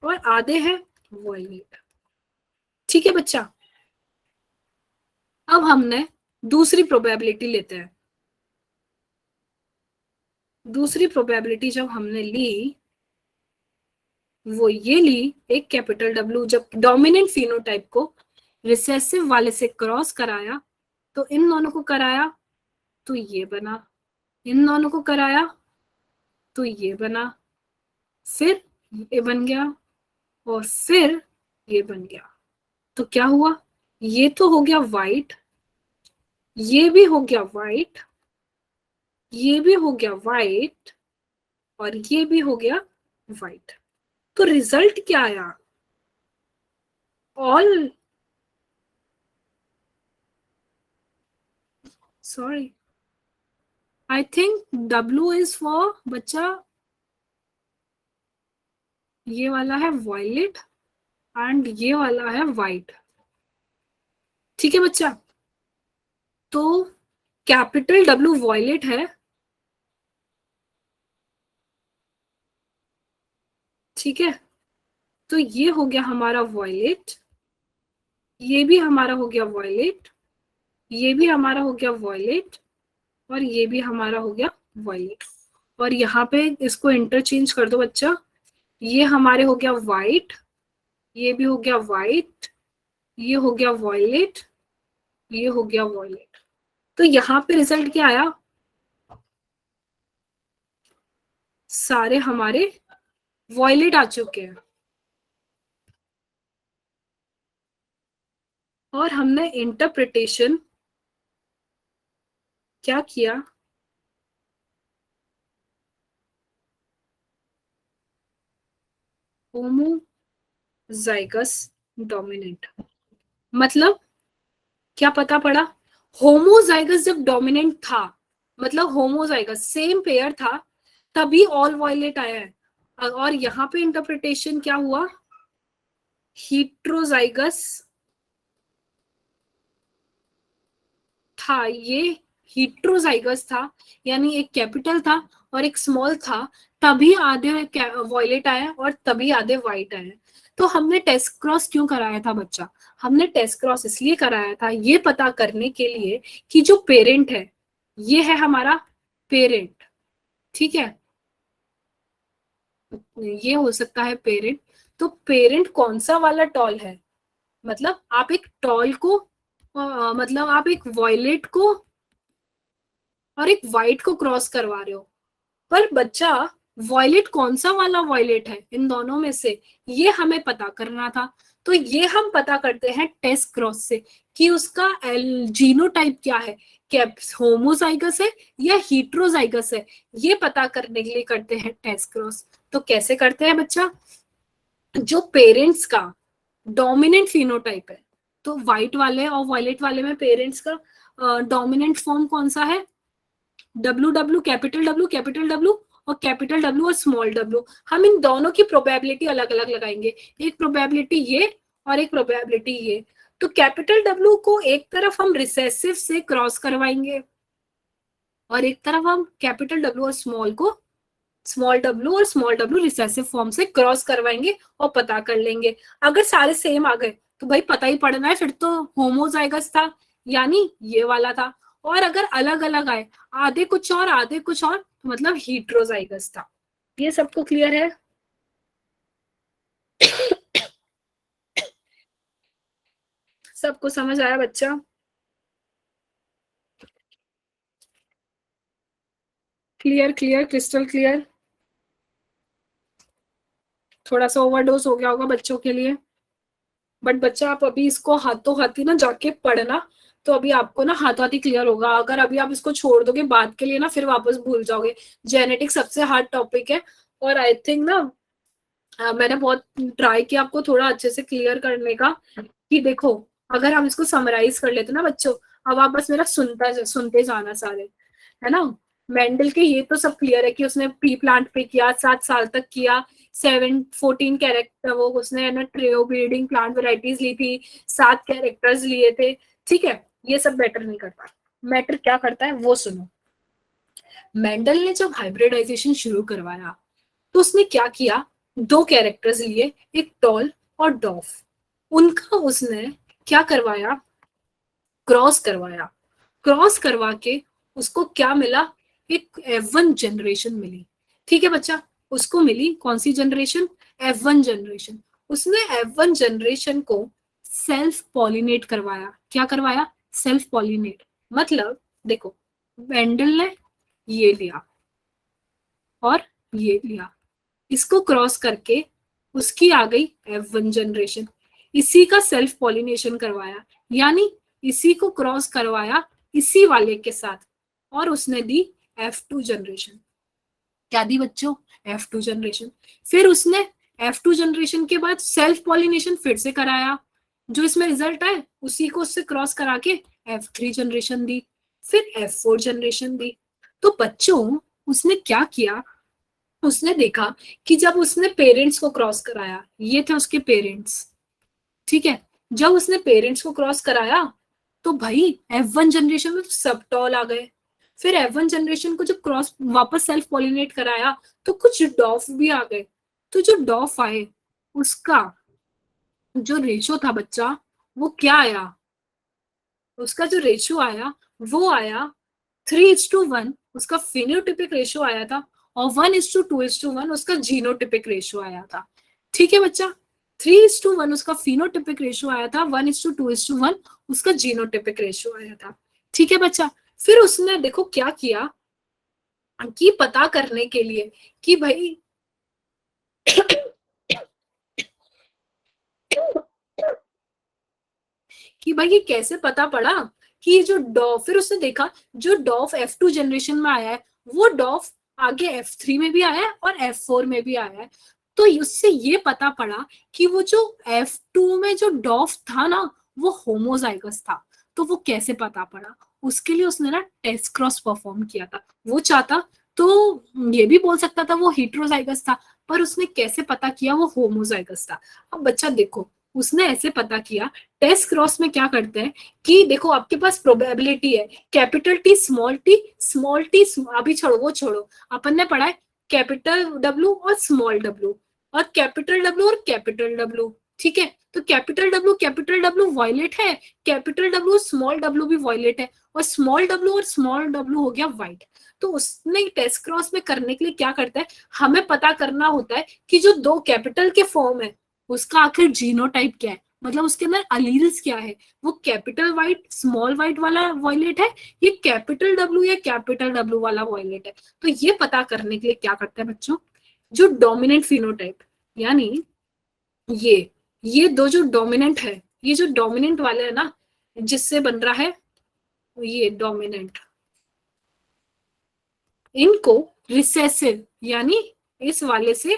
और आधे हैं वायलेट, ठीक है बच्चा। अब हमने दूसरी प्रोबेबिलिटी लेते हैं, दूसरी प्रोबेबिलिटी जब हमने ली, वो ये ली, एक कैपिटल डब्ल्यू जब डोमिनेंट फिनोटाइप को रिसेसिव वाले से क्रॉस कराया, तो इन दोनों को कराया तो ये बना, इन दोनों को कराया तो ये बना, फिर ये बन गया, और फिर ये बन गया। तो क्या हुआ, ये तो हो गया वाइट, ये भी हो गया वाइट, ये भी हो गया वाइट, और ये भी हो गया वाइट। तो रिजल्ट क्या आया, all, sorry, I think W is for बच्चा, ये वाला है वायलेट एंड ये वाला है वाइट, ठीक है बच्चा। तो कैपिटल W वायलेट है, ठीक है, तो ये हो गया हमारा वायलेट, ये भी हमारा हो गया वायलेट, ये भी हमारा हो गया वायलेट, और ये भी हमारा हो गया वायलेट। और यहाँ पे इसको इंटरचेंज कर दो बच्चा, ये हमारे हो गया वाइट, ये भी हो गया वाइट, ये हो गया वायलेट, ये हो गया वायलेट। तो यहाँ पे रिजल्ट क्या आया, सारे हमारे वायलेट आ चुके हैं। और हमने इंटरप्रिटेशन क्या किया, होमोजाइगस डोमिनेंट, मतलब क्या पता पड़ा, होमोजाइगस जब डोमिनेंट था, मतलब होमोजाइगस सेम पेयर था, तभी ऑल वायलेट आया है। और यहाँ पे इंटरप्रिटेशन क्या हुआ, हीट्रोजाइगस था, ये हीट्रोजाइगस था, यानी एक कैपिटल था और एक स्मॉल था, तभी आधे वॉयलेट आए और तभी आधे वाइट आए। तो हमने टेस्ट क्रॉस क्यों कराया था बच्चा, हमने टेस्ट क्रॉस इसलिए कराया था ये पता करने के लिए कि जो पेरेंट है, ये है हमारा पेरेंट, ठीक है, ये हो सकता है पेरेंट। तो पेरेंट कौन सा वाला टॉल है, मतलब आप एक टॉल को मतलब आप एक वॉयलेट को और एक वाइट को क्रॉस करवा रहे हो, पर बच्चा वॉयलेट कौन सा वाला वॉयलेट है इन दोनों में से, ये हमें पता करना था। तो ये हम पता करते हैं टेस्ट क्रॉस से कि उसका जीनोटाइप क्या है, क्या होमोजाइगस है या हीट्रोजाइगस है, ये पता करने के लिए करते हैं टेस्ट क्रॉस। तो कैसे करते हैं बच्चा, जो पेरेंट्स का डोमिनेंट फिनोटाइप है, तो व्हाइट वाले और वॉयलेट वाले में पेरेंट्स का डोमिनेंट फॉर्म कौन सा है, डब्ल्यू कैपिटल डब्ल्यू और कैपिटल डब्ल्यू और स्मॉल डब्ल्यू। हम इन दोनों की प्रोबेबिलिटी अलग अलग लगाएंगे, एक प्रोबेबिलिटी ये और एक प्रोबेबिलिटी ये। तो कैपिटल डब्ल्यू को एक तरफ हम रिसेसिव से क्रॉस करवाएंगे और एक तरफ हम कैपिटल डब्ल्यू और स्मॉल डब्ल्यू रिसेसिव फॉर्म से क्रॉस करवाएंगे और पता कर लेंगे। अगर सारे सेम आ गए तो भाई पता ही पड़ना है, फिर तो होमोजाइगस था, यानी ये वाला था। और अगर अलग अलग आए, आधे कुछ और आधे कुछ और, तो मतलब हीट्रोजाइगस था। ये सबको क्लियर है। सबको समझ आया बच्चा? Clear clear crystal clear. थोड़ा सा ओवरडोज हो गया होगा बच्चों के लिए, बट बच्चा आप अभी इसको हाथों हाथी ना जाके पढ़ना, तो अभी आपको ना हाथों हाथी क्लियर होगा। अगर अभी आप इसको छोड़ दोगे बाद के लिए ना, फिर वापस भूल जाओगे। जेनेटिक्स सबसे हार्ड टॉपिक है, और आई थिंक ना मैंने बहुत ट्राई किया आपको थोड़ा अच्छे से क्लियर करने का, कि देखो अगर हम इसको समराइज कर लेते ना बच्चों, अब आप बस मेरा सुनते जाना सारे, है ना। मेंडल के ये तो सब क्लियर है कि उसने प्री प्लांट पे किया, 7 साल तक किया, 14 कैरेक्टर, वो उसने ना ट्रेओ ब्रीडिंग प्लांट वेराइटीज ली थी, 7 कैरेक्टर्स लिए थे, ठीक है। ये सब मैटर नहीं करता, मैटर क्या करता है वो सुनो। मेंडल ने जब हाइब्रिडाइजेशन शुरू करवाया, तो उसने क्या किया, 2 कैरेक्टर्स लिए, एक टॉल और डॉफ, उनका उसने क्या करवाया, क्रॉस करवाया। क्रॉस करवा के उसको क्या मिला, एक F1 जनरेशन मिली, ठीक है बच्चा। उसको मिली कौन सी जनरेशन, F1 जनरेशन। उसने F1 जनरेशन को सेल्फ पॉलिनेट करवाया। क्या करवाया, सेल्फ पॉलिनेट। मतलब देखो, वेंडल ने ये लिया और ये लिया, इसको क्रॉस करके उसकी आ गई F1 जनरेशन, इसी का सेल्फ पॉलिनेशन करवाया, यानी इसी को क्रॉस करवाया इसी वाले के साथ, और उसने दी F2 जनरेशन। क्या दी बच्चों, F2 जनरेशन। फिर उसने F2 जनरेशन के बाद सेल्फ पॉलिनेशन फिर से कराया, जो इसमें रिजल्ट आए उसी को उससे क्रॉस करा के F3 जनरेशन दी, फिर F4 जनरेशन दी। तो बच्चों उसने क्या किया, उसने देखा कि जब उसने पेरेंट्स को क्रॉस कराया, ये थे उसके पेरेंट्स, ठीक है। जब उसने पेरेंट्स को क्रॉस कराया, तो भाई F1 जनरेशन में तो सब टॉल आ गए। फिर F1 जनरेशन को जब क्रॉस वापस सेल्फ पॉलिनेट कराया, तो कुछ डॉफ भी आ गए। तो जो डॉफ आए, उसका जो रेशो था बच्चा, वो क्या आया, उसका जो रेशियो आया वो आया 3:1, उसका फिनोटिपिक रेशियो आया था, और 1:2:1 उसका जीनोटिपिक रेशियो आया था, ठीक है बच्चा। 3:1 उसका फिनोटिपिक रेशियो आया था, 1:2:1 उसका जीनोटिपिक रेशियो आया था, ठीक है बच्चा। फिर उसने देखो क्या किया, कि पता करने के लिए कि भाई कि भाई ये कैसे पता पड़ा कि जो डॉफ, फिर उसने देखा जो डॉफ F2 जनरेशन में आया है, वो डॉफ आगे F3 में भी आया है और F4 में भी आया है। तो उससे ये पता पड़ा कि वो जो F2 में जो डॉफ था ना, वो होमोजाइगस था। तो वो कैसे पता पड़ा, उसके लिए उसने ना टेस्ट क्रॉस परफॉर्म किया था। वो चाहता तो ये भी बोल सकता था वो हेट्रोजाइगस था, पर उसने कैसे पता किया वो होमोजाइगस था। अब बच्चा देखो, उसने ऐसे पता किया, टेस्ट क्रॉस में क्या करते हैं कि देखो आपके पास प्रोबेबिलिटी है, capital T small T, small T अभी छोड़ो, वो छोड़ो, अपन ने पढ़ा है कैपिटल डब्ल्यू और स्मॉल डब्ल्यू, और कैपिटल डब्ल्यू और कैपिटल डब्ल्यू, ठीक है। तो कैपिटल डब्ल्यू वायलेट है, कैपिटल डब्ल्यू स्मॉल डब्ल्यू भी वायलेट है, और स्मॉल डब्ल्यू हो गया वाइट। तो उसने टेस्ट क्रॉस में करने के लिए क्या करता है, हमें पता करना होता है कि जो दो कैपिटल के फॉर्म है, उसका आखिर जीनोटाइप क्या है, मतलब उसके अंदर अलील्स क्या है, वो कैपिटल वाइट स्मॉल वाइट वाला वॉयलेट है, ये कैपिटल डब्ल्यू या कैपिटल डब्ल्यू वाला वॉयलेट है। तो ये पता करने के लिए क्या करते हैं बच्चों, जो डोमिनेंट फिनोटाइप, यानी ये दो जो डोमिनेंट है, ये जो डोमिनेंट वाले है ना, जिससे बन रहा है ये डोमिनेंट, इनको रिसेसिव यानी इस वाले से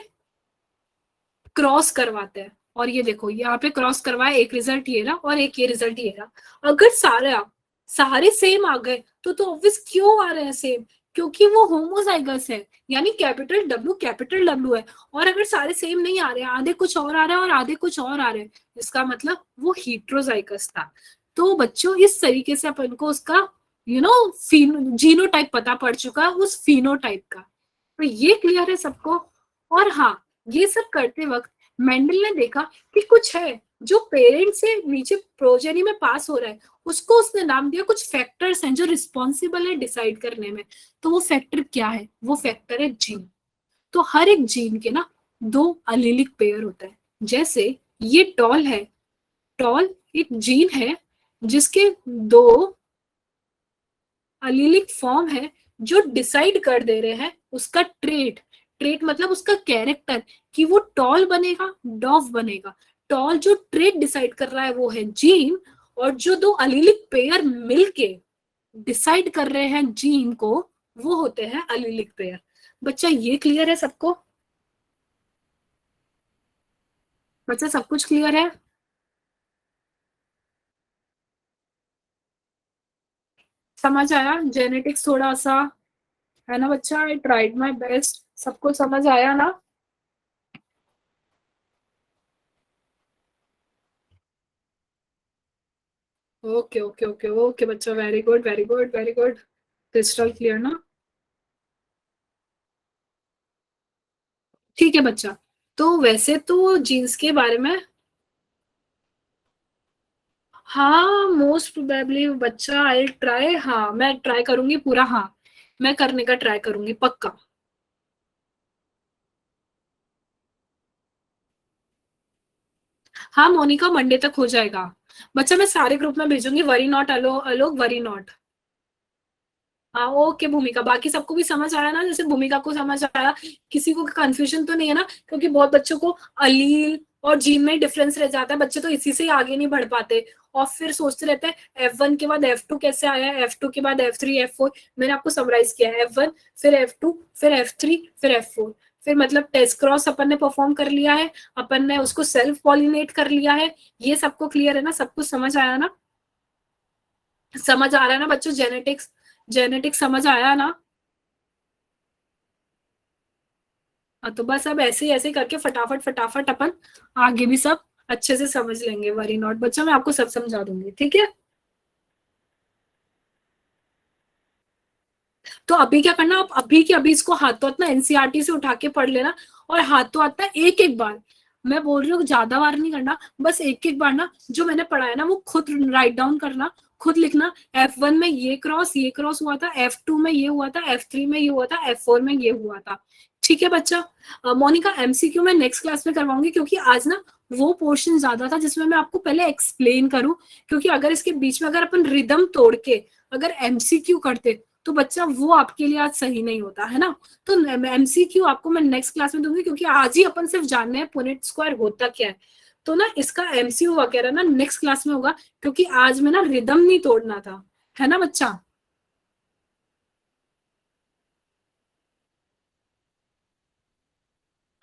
क्रॉस करवाते हैं। और ये देखो यहाँ पे क्रॉस करवाया, एक रिजल्ट ये रहा और एक ये रिजल्ट ये रहा। अगर सारे सेम आ गए तो ऑब्वियस क्यों आ रहे हैं सेम, क्योंकि वो होमोजाइगस है, यानी कैपिटल डब्ल्यू है। और अगर सारे सेम नहीं आ रहे, आधे कुछ और आ रहे हैं और आधे कुछ और आ रहे हैं, इसका मतलब वो हीट्रोजाइगस था। तो बच्चों इस तरीके से अपन को उसका जीनोटाइप पता पड़ चुका है उस फिनोटाइप का। तो ये क्लियर है सबको। और हाँ, ये सब करते वक्त मेंडल ने देखा कि कुछ है जो पेरेंट से नीचे प्रोजेनी में पास हो रहा है, उसको उसने नाम दिया, कुछ फैक्टर्स हैं जो रिस्पॉन्सिबल है डिसाइड करने में। तो वो फैक्टर क्या है, वो फैक्टर है जीन। तो हर एक जीन के ना 2 अलीलिक पेयर होता है। जैसे ये टॉल है, टॉल एक जीन है जिसके दो अलीलिक फॉर्म है जो डिसाइड कर दे रहे हैं उसका ट्रेट। ट्रेट मतलब उसका कैरेक्टर, कि वो टॉल बनेगा डॉफ बनेगा। टॉल जो ट्रेट डिसाइड कर रहा है वो है जीन, और जो दो अलीलिक पेयर मिलके डिसाइड कर रहे हैं जीन को वो होते हैं अलीलिक पेयर। बच्चा ये क्लियर है सबको? बच्चा सब कुछ क्लियर है? समझ आया? जेनेटिक्स थोड़ा सा है ना बच्चा, आई ट्राइड माई बेस्ट। सबको समझ आया ना? ओके ओके ओके ओके बच्चा, very good very good very good. Crystal clear ना? ठीक है बच्चा। तो वैसे तो जीन्स के बारे में, हाँ मोस्ट प्रोबेबली बच्चा, आई ट्राई, हाँ मैं ट्राई करूंगी पूरा, हाँ मैं करने का ट्राई करूंगी पक्का। हाँ मोनिका, मंडे तक हो जाएगा। बच्चा मैं सारे ग्रुप में भेजूंगी, worry not, Alo Alok, worry not. हाँ ओके भूमिका, बाकी सबको भी समझ आया ना? जैसे भूमिका को समझ आया, किसी को कंफ्यूजन तो नहीं है ना? क्योंकि बहुत बच्चों को अलील और जीन में डिफरेंस रह जाता है, बच्चे तो इसी से ही आगे नहीं बढ़ पाते, और फिर सोचते रहते हैं F1 के बाद F2 कैसे आया, F2 के बाद F3 F4। मैंने आपको समराइज किया है, F1 फिर F2 फिर F3 फिर F4। फिर मतलब टेस्ट क्रॉस अपन ने परफॉर्म कर लिया है, अपन ने उसको सेल्फ पॉलिनेट कर लिया है। ये सबको क्लियर है ना? सब कुछ समझ आया ना? समझ आ रहा है ना बच्चों? जेनेटिक्स, जेनेटिक्स समझ आया ना? हाँ तो बस अब ऐसे ही ऐसे करके फटाफट फटाफट अपन आगे भी सब अच्छे से समझ लेंगे। वरी नॉट बच्चा, मैं आपको सब समझा दूंगी, ठीक है? तो अभी क्या करना, आप अभी के अभी इसको हाथों हाथ ना एनसीईआरटी से उठा के पढ़ लेना, और हाथों हाथ ना एक एक बार, मैं बोल रही हूँ ज्यादा बार नहीं करना, बस एक एक बार ना जो मैंने पढ़ा है ना वो खुद राइट डाउन करना, खुद लिखना। F1 में ये क्रॉस हुआ था, F2 में ये हुआ था, F3 में ये हुआ था, F4 में ये हुआ था। ठीक है बच्चा? मोनिका एमसीक्यू मैं नेक्स्ट क्लास में करवाऊंगी, क्योंकि आज ना वो पोर्शन ज्यादा था जिसमें मैं आपको पहले एक्सप्लेन करूं। क्योंकि अगर इसके बीच में अगर अपन रिदम तोड़ के अगर एमसीक्यू करते तो बच्चा वो आपके लिए आज सही नहीं होता है ना? तो एमसीक्यू आपको मैं नेक्स्ट क्लास में दूंगी, क्योंकि आज ही अपन सिर्फ जानने हैं पुनेट स्क्वायर होता क्या है। तो ना इसका एमसीक्यू वगैरह ना नेक्स्ट क्लास में होगा, क्योंकि आज में ना रिदम नहीं तोड़ना था, है ना बच्चा?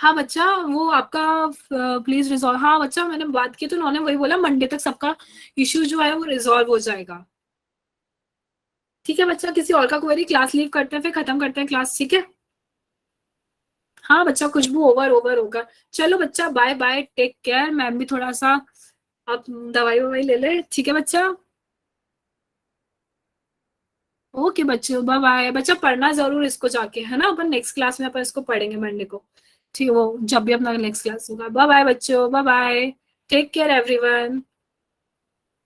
हाँ बच्चा, वो आपका प्लीज रिजॉल्व, हाँ बच्चा मैंने बात की तो उन्होंने वही बोला मंडे तक सबका इश्यू जो है वो रिजॉल्व हो जाएगा। ठीक है बच्चा, किसी और का क्वेरी, क्लास लीव करते हैं फिर खत्म करते हैं क्लास, ठीक है? हाँ बच्चा, खुशबू ओवर ओवर होगा। चलो बच्चा, bye bye, take care. Ma'am भी थोड़ा सा आप दवाई ववाई ले ले, ठीक है बच्चा? ओके बच्चे, बाय बाय। बच्चा पढ़ना जरूर इसको जाके, है ना? अपन नेक्स्ट क्लास में अपन इसको पढ़ेंगे मंडे को। ठीक, वो जब भी अपना नेक्स्ट क्लास होगा। बाय बाय बच्चों, bye bye. Take care everyone.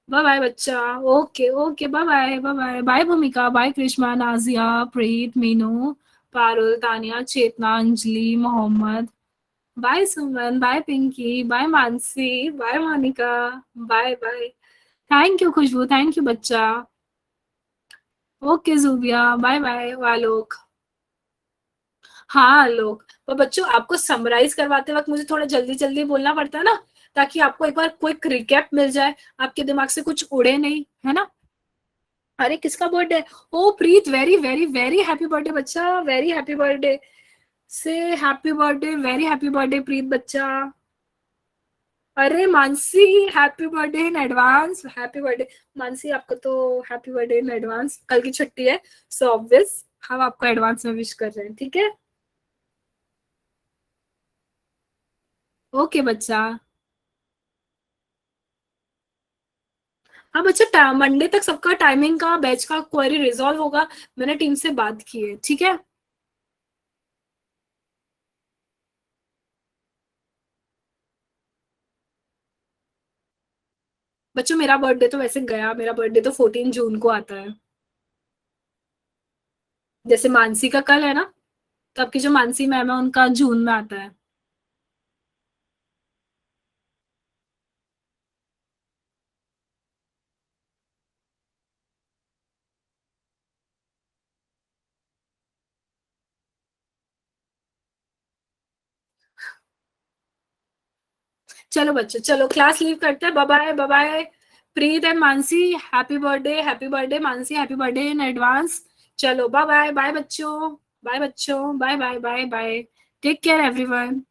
Bye bye बच्चा। Okay okay, bye bye bye bye bye Bhumika, bye Krishna, Nazia, Preet, Meenu, Parul, Tania, Chetna, Anjali, Mohammad, bye Suman, bye Pinky, bye Mansi, bye Monika, bye bye. Thank you Khushboo, thank you बच्चा। Okay Zubiya, bye bye Alok. हाँ आलोक, पर बच्चों आपको summarise करवाते वक्त मुझे थोड़ा जल्दी जल्दी बोलना पड़ता है ना, ताकि आपको एक बार क्विक रिकैप मिल जाए, आपके दिमाग से कुछ उड़े नहीं, है ना? अरे किसका बर्थडे? ओ Preet, very very very happy birthday बच्चा, very happy birthday. Say happy birthday, very happy birthday Preet बच्चा। अरे Mansi, happy birthday in advance, happy birthday. Mansi आपको तो हैप्पी बर्थडे इन एडवांस, कल की छुट्टी है, सो ऑब्वियस हम आपको एडवांस में विश कर रहे हैं, ठीक है? ओके बच्चा। हाँ बच्चा, मंडे तक सबका टाइमिंग का बैच का क्वेरी रिजॉल्व होगा, मैंने टीम से बात की है, ठीक है? बच्चों मेरा बर्थडे तो वैसे गया, मेरा बर्थडे तो 14 जून को आता है। जैसे मानसी का कल है ना, तो आपकी जो मानसी मैम है उनका जून में आता है। चलो बच्चों, चलो क्लास लीव करते हैं, bye bye bye bye. Preet and Mansi, happy birthday Mansi, happy birthday in advance. चलो बाय बाय, बाय बच्चों, बाय बच्चों, bye bye bye bye, take care everyone.